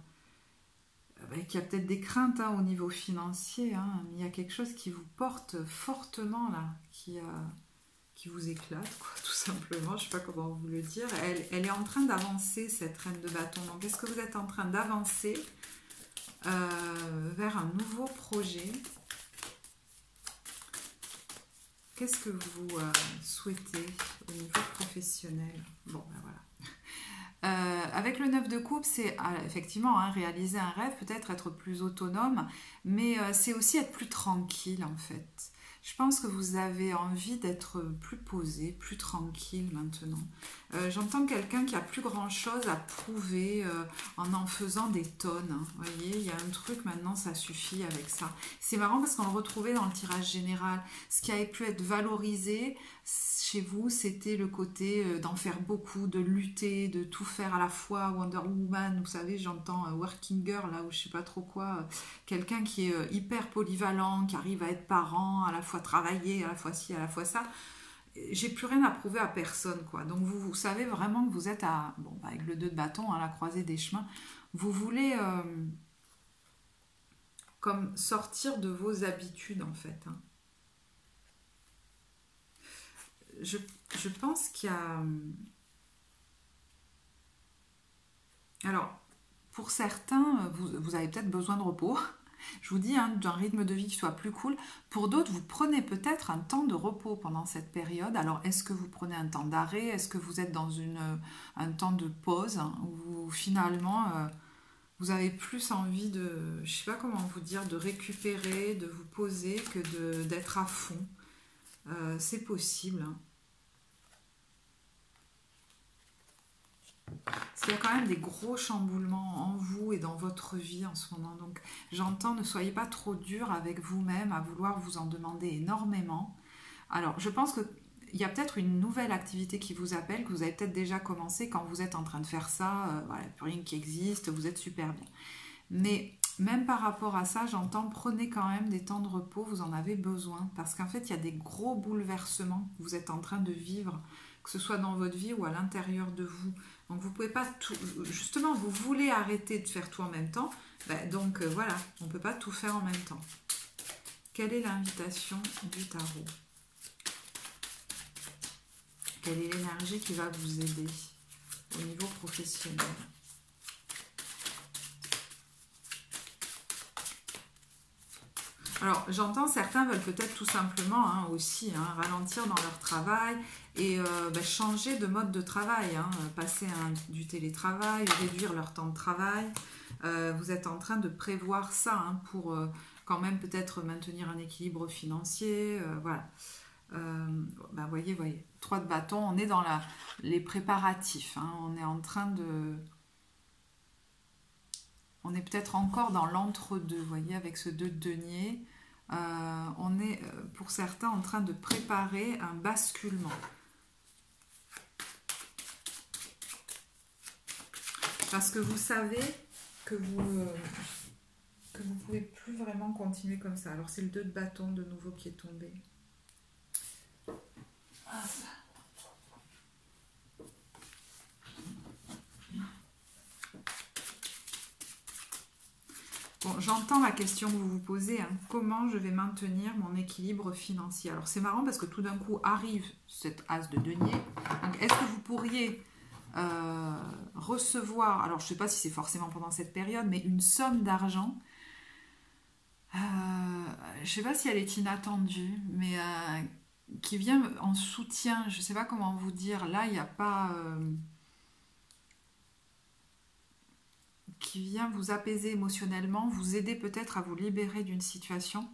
peut-être des craintes au niveau financier, il y a quelque chose qui vous porte fortement là, qui vous éclate, quoi, tout simplement. Je ne sais pas comment vous le dire. Elle est en train d'avancer, cette reine de bâton. Donc, est-ce que vous êtes en train d'avancer vers un nouveau projet? Qu'est-ce que vous souhaitez au niveau professionnel? Bon, ben voilà. Avec le 9 de coupe, c'est effectivement réaliser un rêve, peut-être être plus autonome, mais c'est aussi être plus tranquille, en fait. Je pense que vous avez envie d'être plus posé, plus tranquille maintenant. J'entends quelqu'un qui a plus grand chose à prouver en faisant des tonnes. Vous voyez, il y a un truc maintenant, ça suffit avec ça. C'est marrant parce qu'on le retrouvait dans le tirage général. Ce qui avait pu être valorisé chez vous, c'était le côté d'en faire beaucoup, de lutter, de tout faire à la fois. Wonder Woman, vous savez, j'entends Working Girl, là, ou je sais pas trop quoi. Quelqu'un qui est hyper polyvalent, qui arrive à être parent, à la fois travailler, à la fois ci, à la fois ça. J'ai plus rien à prouver à personne, quoi. Donc vous savez vraiment que vous êtes avec le 2 de bâton, à la croisée des chemins. Vous voulez comme sortir de vos habitudes, en fait. Je pense qu'il y a... Alors, pour certains, vous avez peut-être besoin de repos. Je vous dis, d'un rythme de vie qui soit plus cool. Pour d'autres, vous prenez peut-être un temps de repos pendant cette période. Alors, est-ce que vous prenez un temps d'arrêt? Est-ce que vous êtes dans un temps de pause où finalement, vous avez plus envie de, je sais pas comment vous dire, de récupérer, de vous poser que d'être à fond? C'est possible. Parce qu'il y a quand même des gros chamboulements en vous et dans votre vie en ce moment. Donc j'entends, ne soyez pas trop dur avec vous-même à vouloir vous en demander énormément. Alors je pense qu'il y a peut-être une nouvelle activité qui vous appelle, que vous avez peut-être déjà commencé quand vous êtes en train de faire ça. Voilà, plus rien qui existe, vous êtes super bien. Mais même par rapport à ça, j'entends, prenez quand même des temps de repos, vous en avez besoin. Parce qu'en fait, il y a des gros bouleversements que vous êtes en train de vivre que ce soit dans votre vie ou à l'intérieur de vous. Donc vous pouvez pas tout, justement, vous voulez arrêter de faire tout en même temps, donc voilà, on ne peut pas tout faire en même temps. Quelle est l'invitation du tarot? Quelle est l'énergie qui va vous aider au niveau professionnel? Alors, j'entends, certains veulent peut-être tout simplement aussi ralentir dans leur travail et changer de mode de travail, passer du télétravail, réduire leur temps de travail. Vous êtes en train de prévoir ça pour quand même peut-être maintenir un équilibre financier. Voilà. Voyez, 3 de bâton, on est dans les préparatifs. On est en train de... On est peut-être encore dans l'entre-deux, vous voyez, avec ce 2 de denier. On est, pour certains, en train de préparer un basculement. Parce que vous savez que vous pouvez plus vraiment continuer comme ça. Alors, c'est le 2 de bâton de nouveau qui est tombé. Ah, ça. Bon, j'entends la question que vous vous posez, comment je vais maintenir mon équilibre financier? Alors c'est marrant parce que tout d'un coup arrive cet as de denier. Donc est-ce que vous pourriez recevoir, alors je ne sais pas si c'est forcément pendant cette période, mais une somme d'argent, je ne sais pas si elle est inattendue, mais qui vient en soutien, je ne sais pas comment vous dire, là il n'y a pas... qui vient vous apaiser émotionnellement, vous aider peut-être à vous libérer d'une situation,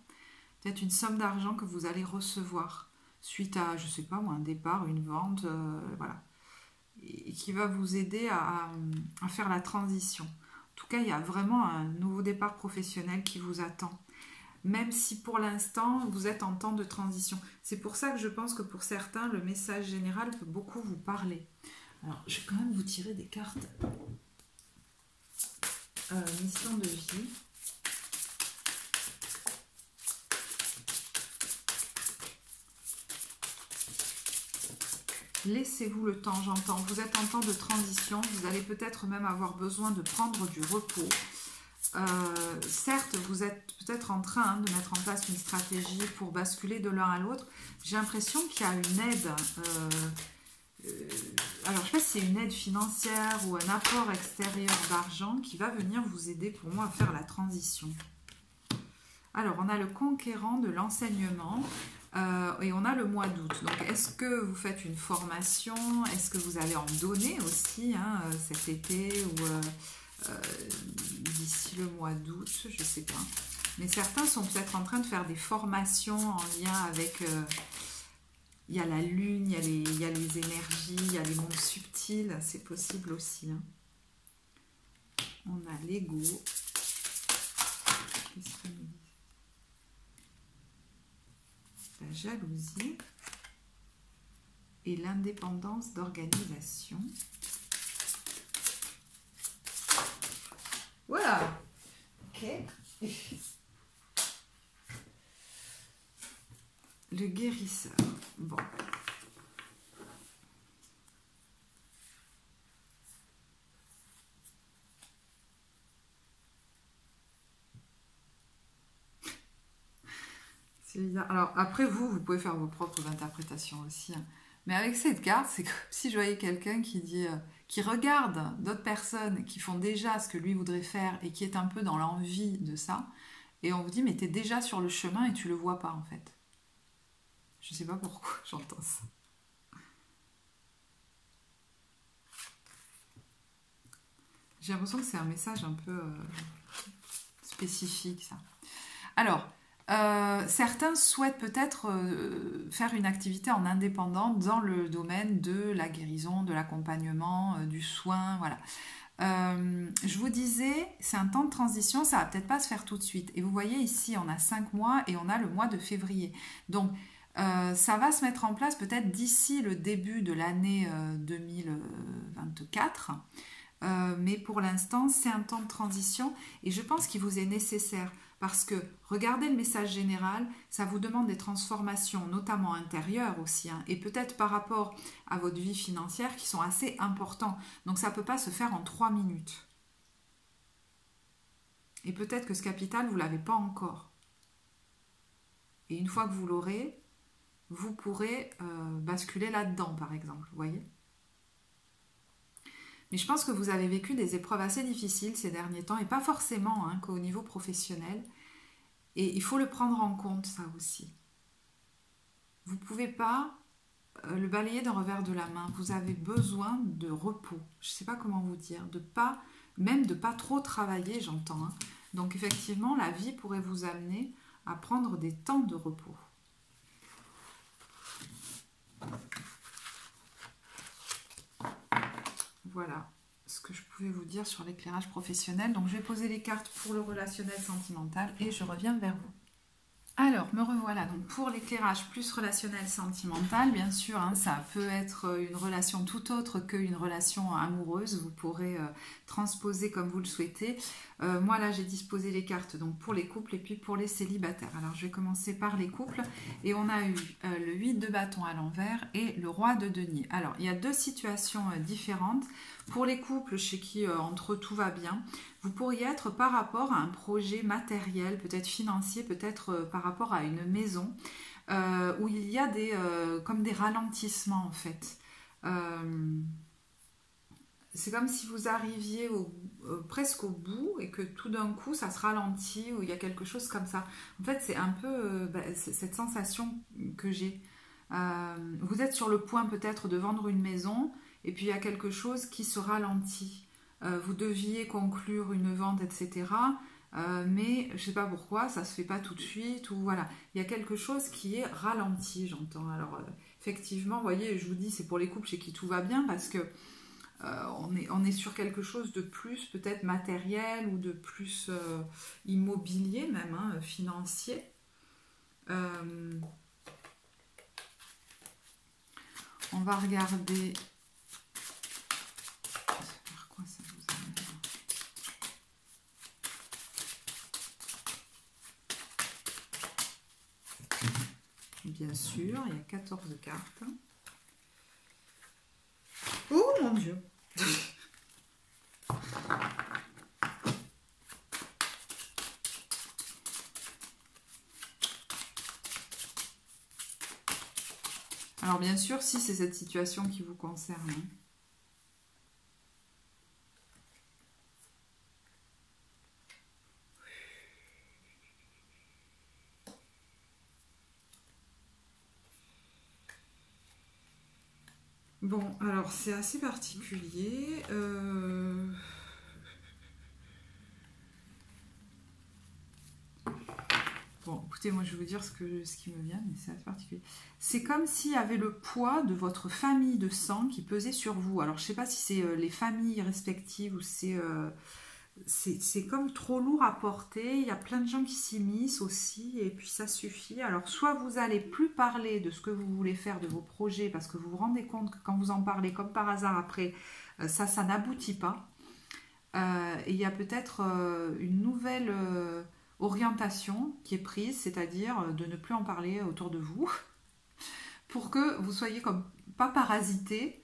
peut-être une somme d'argent que vous allez recevoir suite à, je ne sais pas moi, un départ, une vente, voilà, et qui va vous aider à faire la transition. En tout cas, il y a vraiment un nouveau départ professionnel qui vous attend, même si pour l'instant, vous êtes en temps de transition. C'est pour ça que je pense que pour certains, le message général peut beaucoup vous parler. Alors, je vais quand même vous tirer des cartes. Mission de vie. Laissez-vous le temps, j'entends. Vous êtes en temps de transition. Vous allez peut-être même avoir besoin de prendre du repos. Certes, vous êtes peut-être en train de mettre en place une stratégie pour basculer de l'un à l'autre. J'ai l'impression qu'il y a une aide... alors, je ne sais pas si c'est une aide financière ou un apport extérieur d'argent qui va venir vous aider pour moi à faire la transition. Alors, on a le conquérant de l'enseignement et on a le mois d'août. Donc, est-ce que vous faites une formation? Est-ce que vous allez en donner aussi cet été ou d'ici le mois d'août? Je ne sais pas. Mais certains sont peut-être en train de faire des formations en lien avec... il y a la lune, il y a les énergies, il y a les mondes subtils, c'est possible aussi. On a l'ego. Qu'est-ce qu'on dit? La jalousie et l'indépendance d'organisation. Voilà. Ok. Le guérisseur. Bon. C'est bizarre. Alors, après, vous pouvez faire vos propres interprétations aussi. Mais avec cette carte, c'est comme si je voyais quelqu'un qui dit, qui regarde d'autres personnes qui font déjà ce que lui voudrait faire et qui est un peu dans l'envie de ça. Et on vous dit, mais tu es déjà sur le chemin et tu le vois pas, en fait. Je sais pas pourquoi j'entends ça. J'ai l'impression que c'est un message un peu spécifique, ça. Alors, certains souhaitent peut-être faire une activité en indépendant dans le domaine de la guérison, de l'accompagnement, du soin, voilà. Je vous disais, c'est un temps de transition, ça va peut-être pas se faire tout de suite. Et vous voyez ici, on a 5 mois et on a le mois de février. Donc, ça va se mettre en place peut-être d'ici le début de l'année 2024. Mais pour l'instant, c'est un temps de transition et je pense qu'il vous est nécessaire Parce que regardez le message général, ça vous demande des transformations, notamment intérieures aussi, hein, et peut-être par rapport à votre vie financière qui sont assez importants. Donc ça ne peut pas se faire en 3 minutes. Et peut-être que ce capital, vous ne l'avez pas encore. Et une fois que vous l'aurez, vous pourrez basculer là-dedans, par exemple, vous voyez. Mais je pense que vous avez vécu des épreuves assez difficiles ces derniers temps, et pas forcément hein, qu'au niveau professionnel. Et il faut le prendre en compte, ça aussi. Vous ne pouvez pas le balayer d'un revers de la main. Vous avez besoin de repos. Je ne sais pas comment vous dire. Même de pas trop travailler, j'entends. Hein. Donc effectivement, la vie pourrait vous amener à prendre des temps de repos. Voilà ce que je pouvais vous dire sur l'éclairage professionnel. Donc je vais poser les cartes pour le relationnel sentimental et je reviens vers vous. Alors, me revoilà donc pour l'éclairage plus relationnel sentimental. Bien sûr, hein, ça peut être une relation tout autre qu'une relation amoureuse. Vous pourrez transposer comme vous le souhaitez. Moi, là, j'ai disposé les cartes donc pour les couples et puis pour les célibataires. Alors, je vais commencer par les couples. Et on a eu le 8 de bâton à l'envers et le roi de denier. Alors, il y a deux situations différentes. Pour les couples chez qui entre eux tout va bien, vous pourriez être par rapport à un projet matériel, peut-être financier, peut-être par rapport à une maison, où il y a comme des ralentissements en fait. C'est comme si vous arriviez presque au bout et que tout d'un coup ça se ralentit ou il y a quelque chose comme ça. En fait, c'est un peu cette sensation que j'ai. Vous êtes sur le point peut-être de vendre une maison et puis il y a quelque chose qui se ralentit. Vous deviez conclure une vente, etc. Mais je ne sais pas pourquoi, ça ne se fait pas tout de suite. Ou voilà, il y a quelque chose qui est ralenti, j'entends. Alors effectivement, vous voyez, je vous dis, c'est pour les couples chez qui tout va bien parce que on est sur quelque chose de plus peut-être matériel ou de plus immobilier même, hein, financier. On va regarder. Par quoi ça vous amène ? Bien sûr, il y a 14 cartes. Oh mon Dieu! Alors bien sûr, si c'est cette situation qui vous concerne. Bon, alors c'est assez particulier. Bon, écoutez, moi je vais vous dire ce qui me vient, mais c'est assez particulier. C'est comme s'il y avait le poids de votre famille de sang qui pesait sur vous. Alors je ne sais pas si c'est les familles respectives ou c'est comme trop lourd à porter. Il y a plein de gens qui s'immiscent aussi et puis ça suffit. Alors soit vous allez plus parler de ce que vous voulez faire, de vos projets, parce que vous vous rendez compte que quand vous en parlez, comme par hasard après, ça n'aboutit pas. Et il y a peut-être une nouvelle orientation qui est prise, c'est-à-dire de ne plus en parler autour de vous, pour que vous soyez comme pas parasité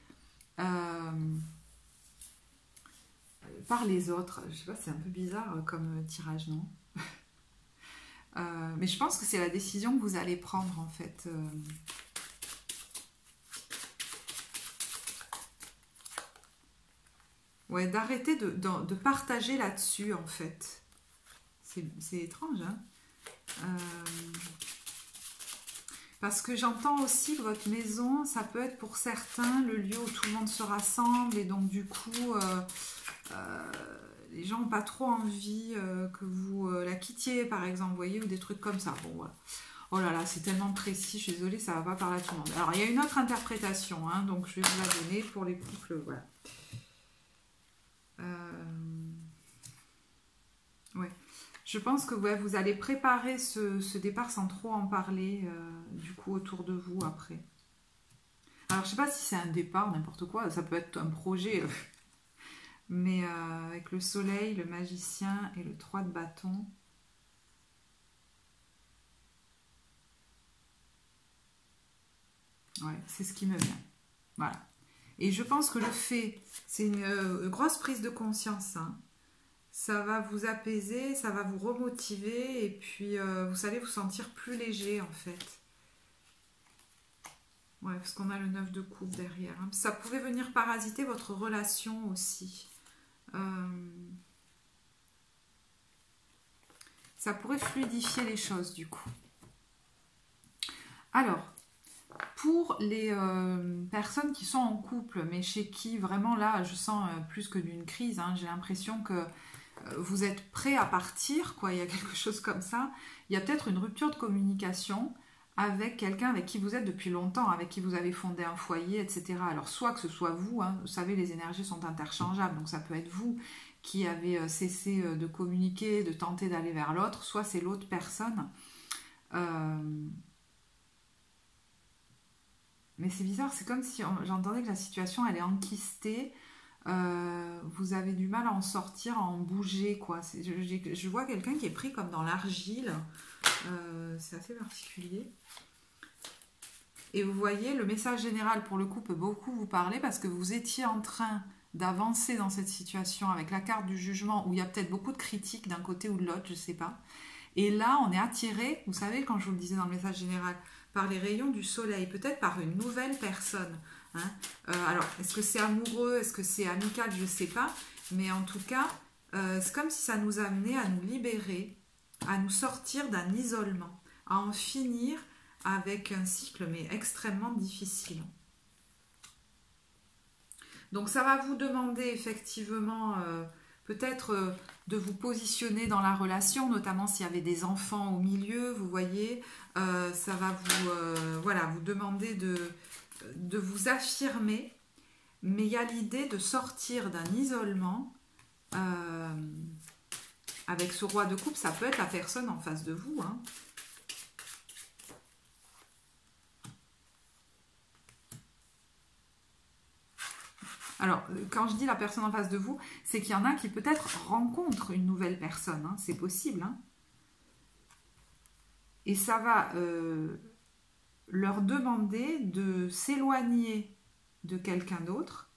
par les autres. Je sais pas, c'est un peu bizarre comme tirage, non? Mais je pense que c'est la décision que vous allez prendre en fait. Ouais, d'arrêter de partager là-dessus en fait. C'est étrange, hein? Parce que j'entends aussi que votre maison, ça peut être pour certains le lieu où tout le monde se rassemble et donc du coup, les gens n'ont pas trop envie que vous la quittiez, par exemple, vous voyez, ou des trucs comme ça. Bon, voilà. Oh là là, c'est tellement précis, je suis désolée, ça ne va pas parler à tout le monde. Alors, il y a une autre interprétation, hein, donc je vais vous la donner pour les couples, voilà. Ouais. Je pense que ouais, vous allez préparer ce départ sans trop en parler, du coup, autour de vous après. Alors, je sais pas si c'est un départ, n'importe quoi, ça peut être un projet, mais avec le soleil, le magicien et le 3 de bâton. Ouais, c'est ce qui me vient. Voilà. Et je pense que le fait, c'est une grosse prise de conscience, hein. Ça va vous apaiser, ça va vous remotiver et puis vous allez vous sentir plus léger en fait. Ouais, parce qu'on a le 9 de coupe derrière, hein. Ça pouvait venir parasiter votre relation aussi. Ça pourrait fluidifier les choses du coup. Alors, pour les personnes qui sont en couple, mais chez qui vraiment là, je sens plus que d'une crise, hein, j'ai l'impression que vous êtes prêt à partir, quoi, il y a quelque chose comme ça. Il y a peut-être une rupture de communication avec quelqu'un avec qui vous êtes depuis longtemps, avec qui vous avez fondé un foyer, etc. Alors, soit que ce soit vous, hein, vous savez, les énergies sont interchangeables, donc ça peut être vous qui avez cessé de communiquer, de tenter d'aller vers l'autre, soit c'est l'autre personne. Mais c'est bizarre, c'est comme si j'entendais que la situation, elle est enquistée. Vous avez du mal à en sortir, à en bouger, quoi. Je vois quelqu'un qui est pris comme dans l'argile. C'est assez particulier. Et vous voyez, le message général, pour le coup, peut beaucoup vous parler parce que vous étiez en train d'avancer dans cette situation avec la carte du jugement où il y a peut-être beaucoup de critiques d'un côté ou de l'autre, je ne sais pas. Et là, on est attiré, vous savez, quand je vous le disais dans le message général, par les rayons du soleil, peut-être par une nouvelle personne. Hein. Alors, est-ce que c'est amoureux, est-ce que c'est amical, je ne sais pas. Mais en tout cas, c'est comme si ça nous amenait à nous libérer, à nous sortir d'un isolement, à en finir avec un cycle, mais extrêmement difficile. Donc, ça va vous demander effectivement, peut-être de vous positionner dans la relation, notamment s'il y avait des enfants au milieu, vous voyez. Ça va vous, voilà, vous demander de vous affirmer, mais il y a l'idée de sortir d'un isolement. Avec ce roi de coupe, ça peut être la personne en face de vous, hein. Alors, quand je dis la personne en face de vous, c'est qu'il y en a qui peut-être rencontrent une nouvelle personne, hein. C'est possible, hein. Et ça va leur demander de s'éloigner de quelqu'un d'autre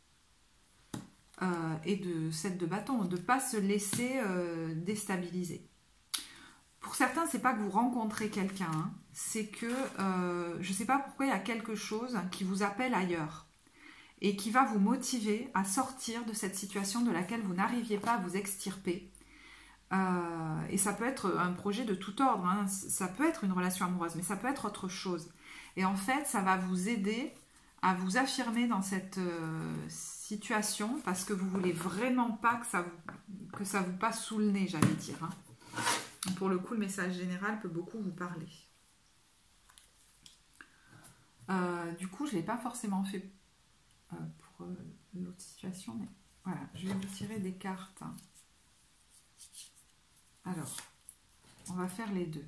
et de 7 de bâton, de ne pas se laisser déstabiliser. Pour certains, c'est pas que vous rencontrez quelqu'un, hein, c'est que je ne sais pas pourquoi il y a quelque chose qui vous appelle ailleurs et qui va vous motiver à sortir de cette situation de laquelle vous n'arriviez pas à vous extirper. Et ça peut être un projet de tout ordre, hein. Ça peut être une relation amoureuse, mais ça peut être autre chose. Et en fait, ça va vous aider à vous affirmer dans cette situation parce que vous voulez vraiment pas que ça vous passe sous le nez, j'allais dire, hein. Pour le coup, le message général peut beaucoup vous parler. Du coup, je ne l'ai pas forcément fait pour l'autre situation, mais voilà, je vais vous tirer des cartes. Alors, on va faire les deux.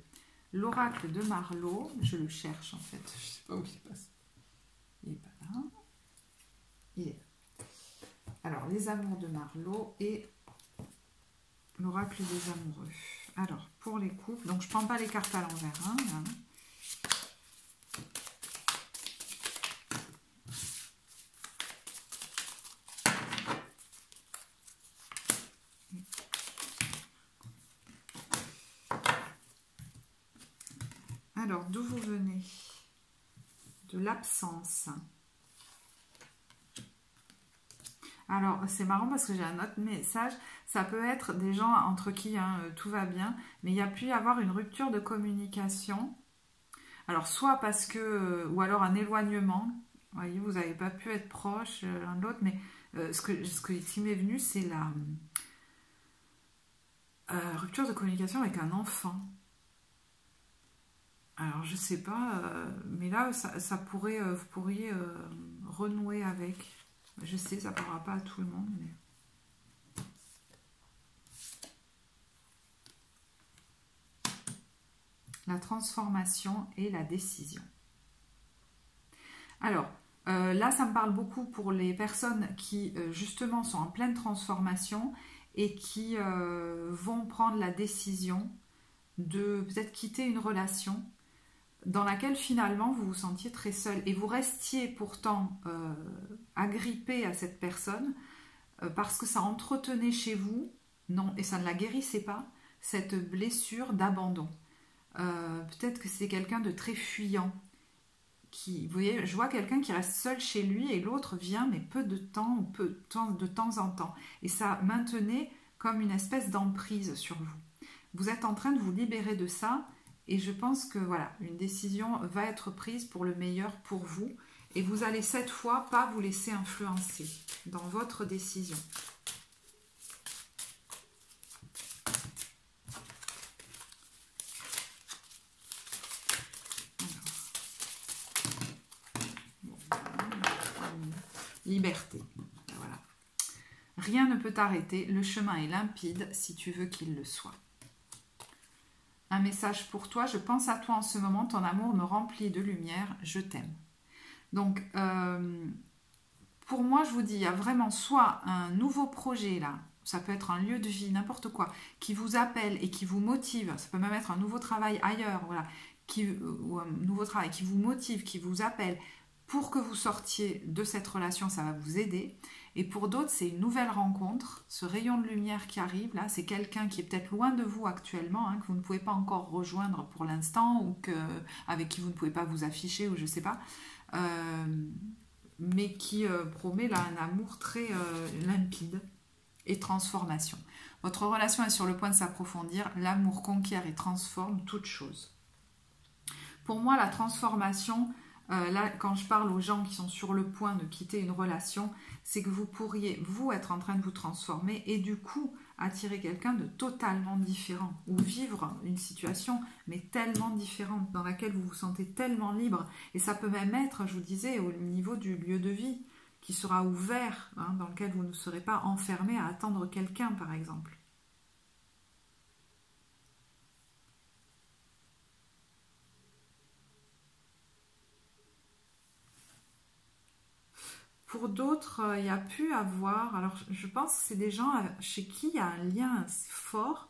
L'oracle de Marlowe, je le cherche en fait, je ne sais pas où il passe. Il n'est pas là. Il est là. Alors, les amours de Marlowe et l'oracle des amoureux. Alors, pour les couples, donc je ne prends pas les cartes à l'envers, hein, là. Alors, d'où vous venez? De l'absence. Alors, c'est marrant parce que j'ai un autre message. Ça peut être des gens entre qui hein, tout va bien, mais il y a pu y avoir une rupture de communication. Alors, soit parce que... ou alors un éloignement. Vous voyez, vous n'avez pas pu être proche l'un de l'autre, mais ce qui m'est venu, c'est la rupture de communication avec un enfant. Alors, je sais pas, mais là, ça pourrait, vous pourriez renouer avec. Je sais, ça ne parlera pas à tout le monde, mais... La transformation et la décision. Alors, là, ça me parle beaucoup pour les personnes qui, justement, sont en pleine transformation et qui vont prendre la décision de peut-être quitter une relation, dans laquelle finalement vous vous sentiez très seul et vous restiez pourtant agrippé à cette personne parce que ça entretenait chez vous, non, et ça ne la guérissait pas, cette blessure d'abandon. Peut-être que c'est quelqu'un de très fuyant. Vous voyez, je vois quelqu'un qui reste seul chez lui et l'autre vient, mais peu de temps en temps. Et ça maintenait comme une espèce d'emprise sur vous. Vous êtes en train de vous libérer de ça et je pense que voilà, une décision va être prise pour le meilleur pour vous et vous allez cette fois pas vous laisser influencer dans votre décision. Liberté. Voilà. Rien ne peut t'arrêter, le chemin est limpide si tu veux qu'il le soit. Un message pour toi, je pense à toi en ce moment, ton amour me remplit de lumière, je t'aime. Donc, pour moi, je vous dis, il y a vraiment soit un nouveau projet là, ça peut être un lieu de vie, n'importe quoi, qui vous appelle et qui vous motive, ça peut même être un nouveau travail ailleurs, voilà, ou un nouveau travail qui vous motive, qui vous appelle, pour que vous sortiez de cette relation, ça va vous aider. Et pour d'autres, c'est une nouvelle rencontre, ce rayon de lumière qui arrive, là, c'est quelqu'un qui est peut-être loin de vous actuellement, hein, que vous ne pouvez pas encore rejoindre pour l'instant, ou avec qui vous ne pouvez pas vous afficher, ou je ne sais pas, mais qui promet là un amour très limpide et transformation. Votre relation est sur le point de s'approfondir, l'amour conquiert et transforme toute chose. Pour moi, la transformation... là, quand je parle aux gens qui sont sur le point de quitter une relation, c'est que vous pourriez, vous, être en train de vous transformer et du coup, attirer quelqu'un de totalement différent ou vivre une situation, mais tellement différente, dans laquelle vous vous sentez tellement libre. Et ça peut même être, je vous disais, au niveau du lieu de vie, qui sera ouvert, hein, dans lequel vous ne serez pas enfermé à attendre quelqu'un, par exemple. Pour d'autres, il y a pu avoir, alors je pense que c'est des gens chez qui il y a un lien fort,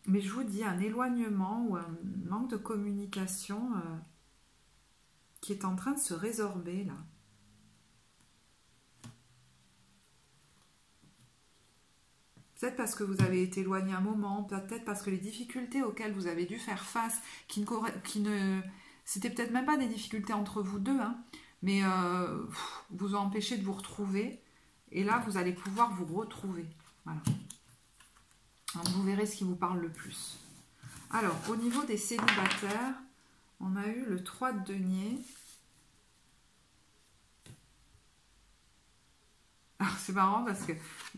mais je vous dis un éloignement ou un manque de communication qui est en train de se résorber là. Peut-être parce que vous avez été éloigné un moment, peut-être parce que les difficultés auxquelles vous avez dû faire face, c'était peut-être même pas des difficultés entre vous deux, hein, mais vous ont empêché de vous retrouver. Et là, vous allez pouvoir vous retrouver. Voilà. Donc, vous verrez ce qui vous parle le plus. Alors, au niveau des célibataires, on a eu le 3 de denier. Alors, c'est marrant parce que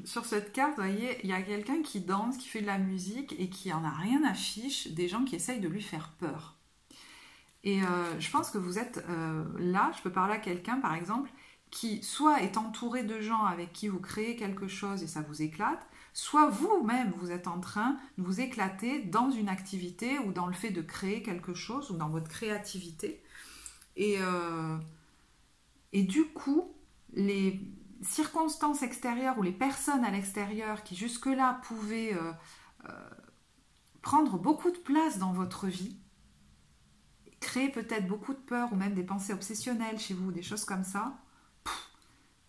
sur cette carte, vous voyez, il y a quelqu'un qui danse, qui fait de la musique et qui en a rien à fiche des gens qui essayent de lui faire peur. Et je pense que vous êtes là, je peux parler à quelqu'un par exemple, qui soit est entouré de gens avec qui vous créez quelque chose et ça vous éclate, soit vous-même vous êtes en train de vous éclater dans une activité ou dans le fait de créer quelque chose ou dans votre créativité. Et du coup, les circonstances extérieures ou les personnes à l'extérieur qui jusque-là pouvaient prendre beaucoup de place dans votre vie, créer peut-être beaucoup de peur ou même des pensées obsessionnelles chez vous, des choses comme ça,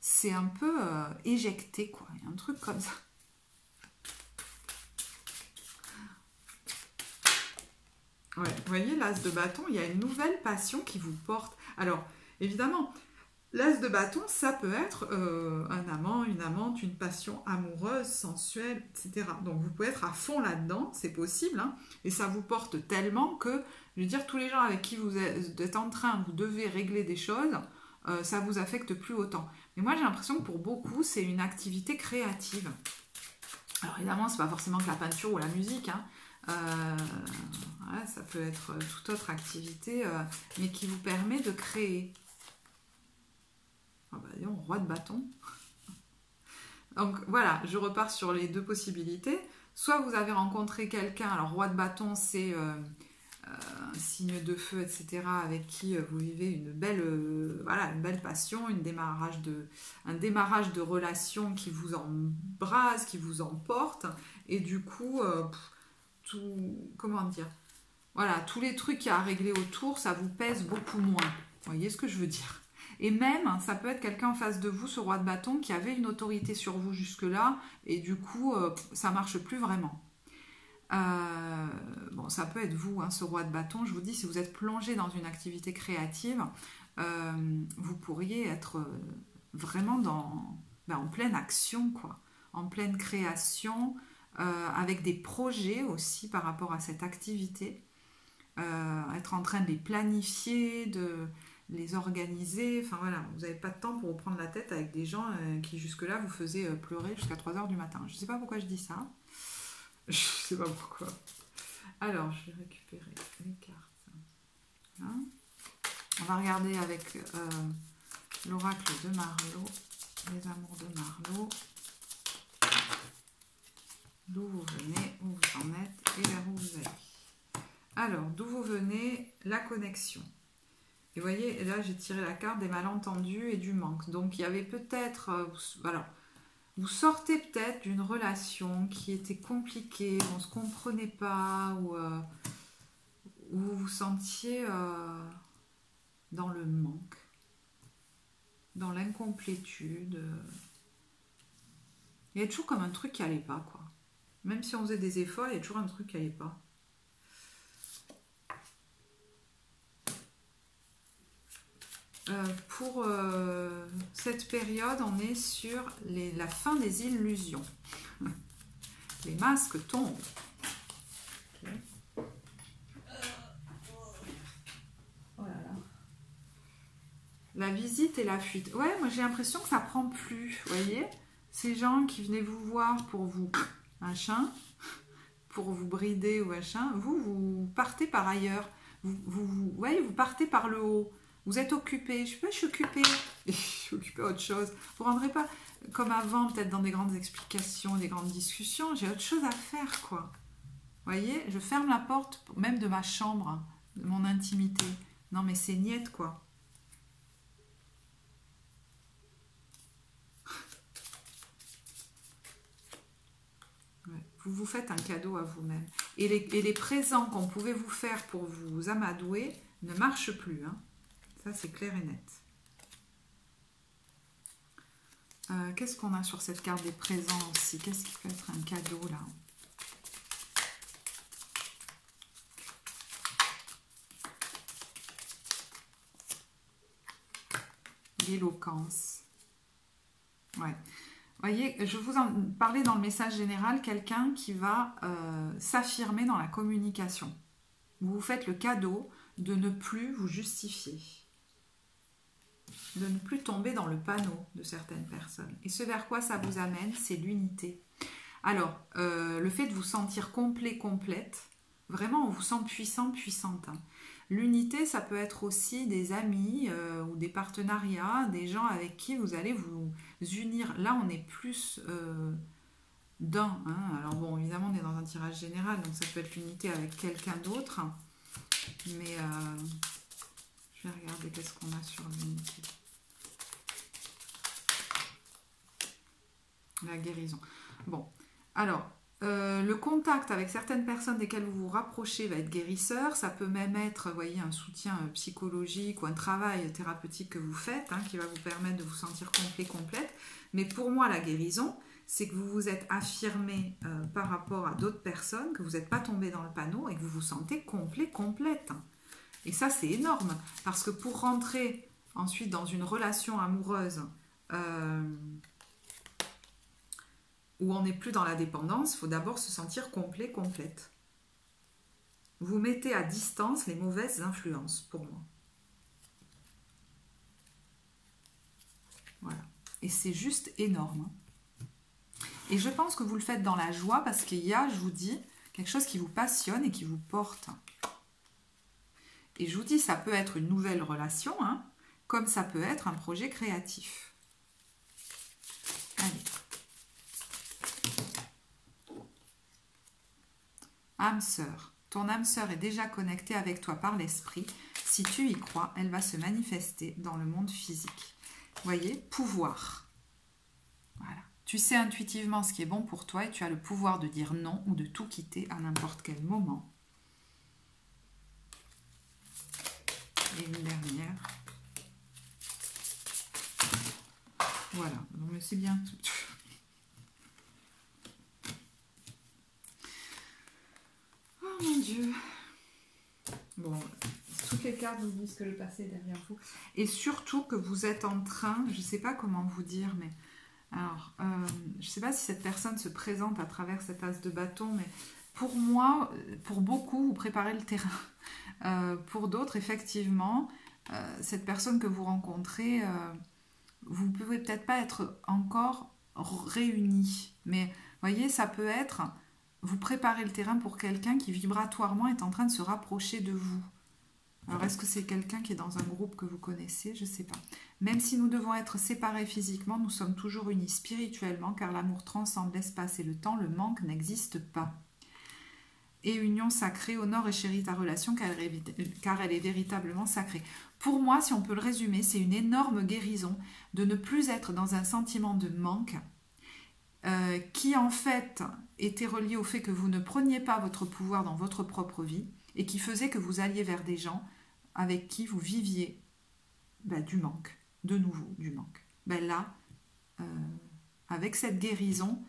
c'est un peu éjecté, quoi. Il y a un truc comme ça. Ouais, vous voyez, l'as de bâton, il y a une nouvelle passion qui vous porte. Alors, évidemment, l'as de bâton, ça peut être un amant, une amante, une passion amoureuse, sensuelle, etc. Donc, vous pouvez être à fond là-dedans, c'est possible, hein, et ça vous porte tellement que, je veux dire, tous les gens avec qui vous êtes en train, vous devez régler des choses, ça vous affecte plus autant. Mais moi, j'ai l'impression que pour beaucoup, c'est une activité créative. Alors, évidemment, c'est pas forcément que la peinture ou la musique, hein. Ouais, ça peut être toute autre activité, mais qui vous permet de créer. Ah bah, disons, roi de bâton. Donc voilà, je repars sur les deux possibilités. Soit vous avez rencontré quelqu'un, alors roi de bâton, c'est un signe de feu, etc., avec qui vous vivez une belle passion, un démarrage de relation qui vous embrase, qui vous emporte, et du coup, comment dire, voilà, tous les trucs qu'il y a à régler autour, ça vous pèse beaucoup moins. Vous voyez ce que je veux dire? Et même, ça peut être quelqu'un en face de vous, ce roi de bâton, qui avait une autorité sur vous jusque-là, et du coup, ça marche plus vraiment. Bon, ça peut être vous, hein, ce roi de bâton. Je vous dis, si vous êtes plongé dans une activité créative, vous pourriez être vraiment en pleine action, quoi, en pleine création, avec des projets aussi par rapport à cette activité, être en train de les planifier, de les organiser. Enfin voilà, vous n'avez pas de temps pour vous prendre la tête avec des gens qui jusque-là vous faisaient pleurer jusqu'à 3 heures du matin. Je ne sais pas pourquoi je dis ça. Je sais pas pourquoi. Alors, je vais récupérer les cartes. Hein, on va regarder avec l'oracle de Marlo, les amours de Marlo. D'où vous venez, où vous en êtes et vers où vous allez. Alors, d'où vous venez, la connexion. Et vous voyez, là, j'ai tiré la carte des malentendus et du manque. Donc, il y avait peut-être... alors, vous sortez peut-être d'une relation qui était compliquée, on ne se comprenait pas, ou vous vous sentiez dans le manque, dans l'incomplétude. Il y a toujours comme un truc qui n'allait pas, quoi. Même si on faisait des efforts, il y a toujours un truc qui n'allait pas. Pour cette période, on est sur la fin des illusions. Les masques tombent. Okay. Oh là là. La visite et la fuite. Ouais, moi j'ai l'impression que ça prend plus. Vous voyez, ces gens qui venaient vous voir pour vous machin, pour vous brider ou machin, vous partez par ailleurs. Vous partez par le haut. Vous êtes occupé. Je sais pas, je suis occupée. Je suis occupée à autre chose. Vous ne rentrez pas comme avant, peut-être dans des grandes explications, des grandes discussions. J'ai autre chose à faire, quoi. Vous voyez, je ferme la porte, même de ma chambre, de mon intimité. Non, mais c'est niette, quoi. Ouais. Vous vous faites un cadeau à vous-même. Et les présents qu'on pouvait vous faire pour vous amadouer ne marchent plus, hein. Ça, c'est clair et net. Qu'est-ce qu'on a sur cette carte des présents aussi? Qu'est-ce qui peut être un cadeau, là? L'éloquence. Ouais. Vous voyez, je vous en parlais dans le message général, quelqu'un qui va s'affirmer dans la communication. Vous vous faites le cadeau de ne plus vous justifier, de ne plus tomber dans le panneau de certaines personnes. Et ce vers quoi ça vous amène, c'est l'unité. Alors, le fait de vous sentir complet, complète, vraiment on vous sent puissant, puissante. Hein. L'unité, ça peut être aussi des amis ou des partenariats, des gens avec qui vous allez vous unir. Là, on est plus d'un. Hein. Alors bon, évidemment, on est dans un tirage général, donc ça peut être l'unité avec quelqu'un d'autre. Mais je vais regarder qu'est-ce qu'on a sur l'unité. La guérison. Bon, alors, le contact avec certaines personnes desquelles vous vous rapprochez va être guérisseur. Ça peut même être, vous voyez, un soutien psychologique ou un travail thérapeutique que vous faites, hein, qui va vous permettre de vous sentir complet, complète. Mais pour moi, la guérison, c'est que vous vous êtes affirmé par rapport à d'autres personnes, que vous n'êtes pas tombé dans le panneau et que vous vous sentez complet, complète. Et ça, c'est énorme. Parce que pour rentrer ensuite dans une relation amoureuse où on n'est plus dans la dépendance, il faut d'abord se sentir complet, complète. Vous mettez à distance les mauvaises influences, pour moi. Voilà. Et c'est juste énorme. Et je pense que vous le faites dans la joie parce qu'il y a, je vous dis, quelque chose qui vous passionne et qui vous porte. Et je vous dis, ça peut être une nouvelle relation, hein, comme ça peut être un projet créatif. Allez. Âme sœur, ton âme sœur est déjà connectée avec toi par l'esprit. Si tu y crois, elle va se manifester dans le monde physique. Vous voyez, pouvoir. Voilà. Tu sais intuitivement ce qui est bon pour toi et tu as le pouvoir de dire non ou de tout quitter à n'importe quel moment. Et une dernière. Voilà, non mais c'est bien. Oh mon Dieu. Bon, toutes les cartes vous disent que le passé est derrière vous. Et surtout que vous êtes en train, je ne sais pas comment vous dire, mais... Alors, je ne sais pas si cette personne se présente à travers cet as de bâton, mais pour moi, pour beaucoup, vous préparez le terrain. Pour d'autres, effectivement, cette personne que vous rencontrez, vous ne pouvez peut-être pas être encore réunis. Mais vous voyez, ça peut être, vous préparez le terrain pour quelqu'un qui vibratoirement est en train de se rapprocher de vous. Alors, est-ce que c'est quelqu'un qui est dans un groupe que vous connaissez? Je ne sais pas. Même si nous devons être séparés physiquement, nous sommes toujours unis spirituellement, car l'amour transcende l'espace et le temps, le manque n'existe pas. Et union sacrée, honore et chérit ta relation, car elle est véritablement sacrée. Pour moi, si on peut le résumer, c'est une énorme guérison de ne plus être dans un sentiment de manque, qui en fait était relié au fait que vous ne preniez pas votre pouvoir dans votre propre vie, et qui faisait que vous alliez vers des gens avec qui vous viviez du manque, de nouveau du manque. Là, avec cette guérison,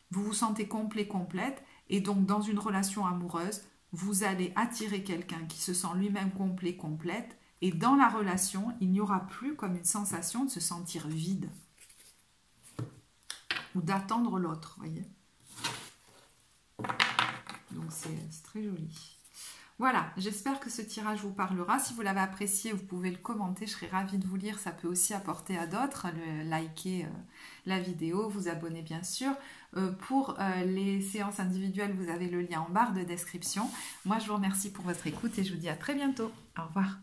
vous vous sentez complet, complète, et donc dans une relation amoureuse, vous allez attirer quelqu'un qui se sent lui-même complet, complète, et dans la relation, il n'y aura plus comme une sensation de se sentir vide, ou d'attendre l'autre, voyez. Donc c'est très joli. Voilà, j'espère que ce tirage vous parlera. Si vous l'avez apprécié, vous pouvez le commenter, je serai ravie de vous lire. Ça peut aussi apporter à d'autres. Likez la vidéo, vous abonner bien sûr. Pour les séances individuelles, vous avez le lien en barre de description. Moi, je vous remercie pour votre écoute et je vous dis à très bientôt. Au revoir.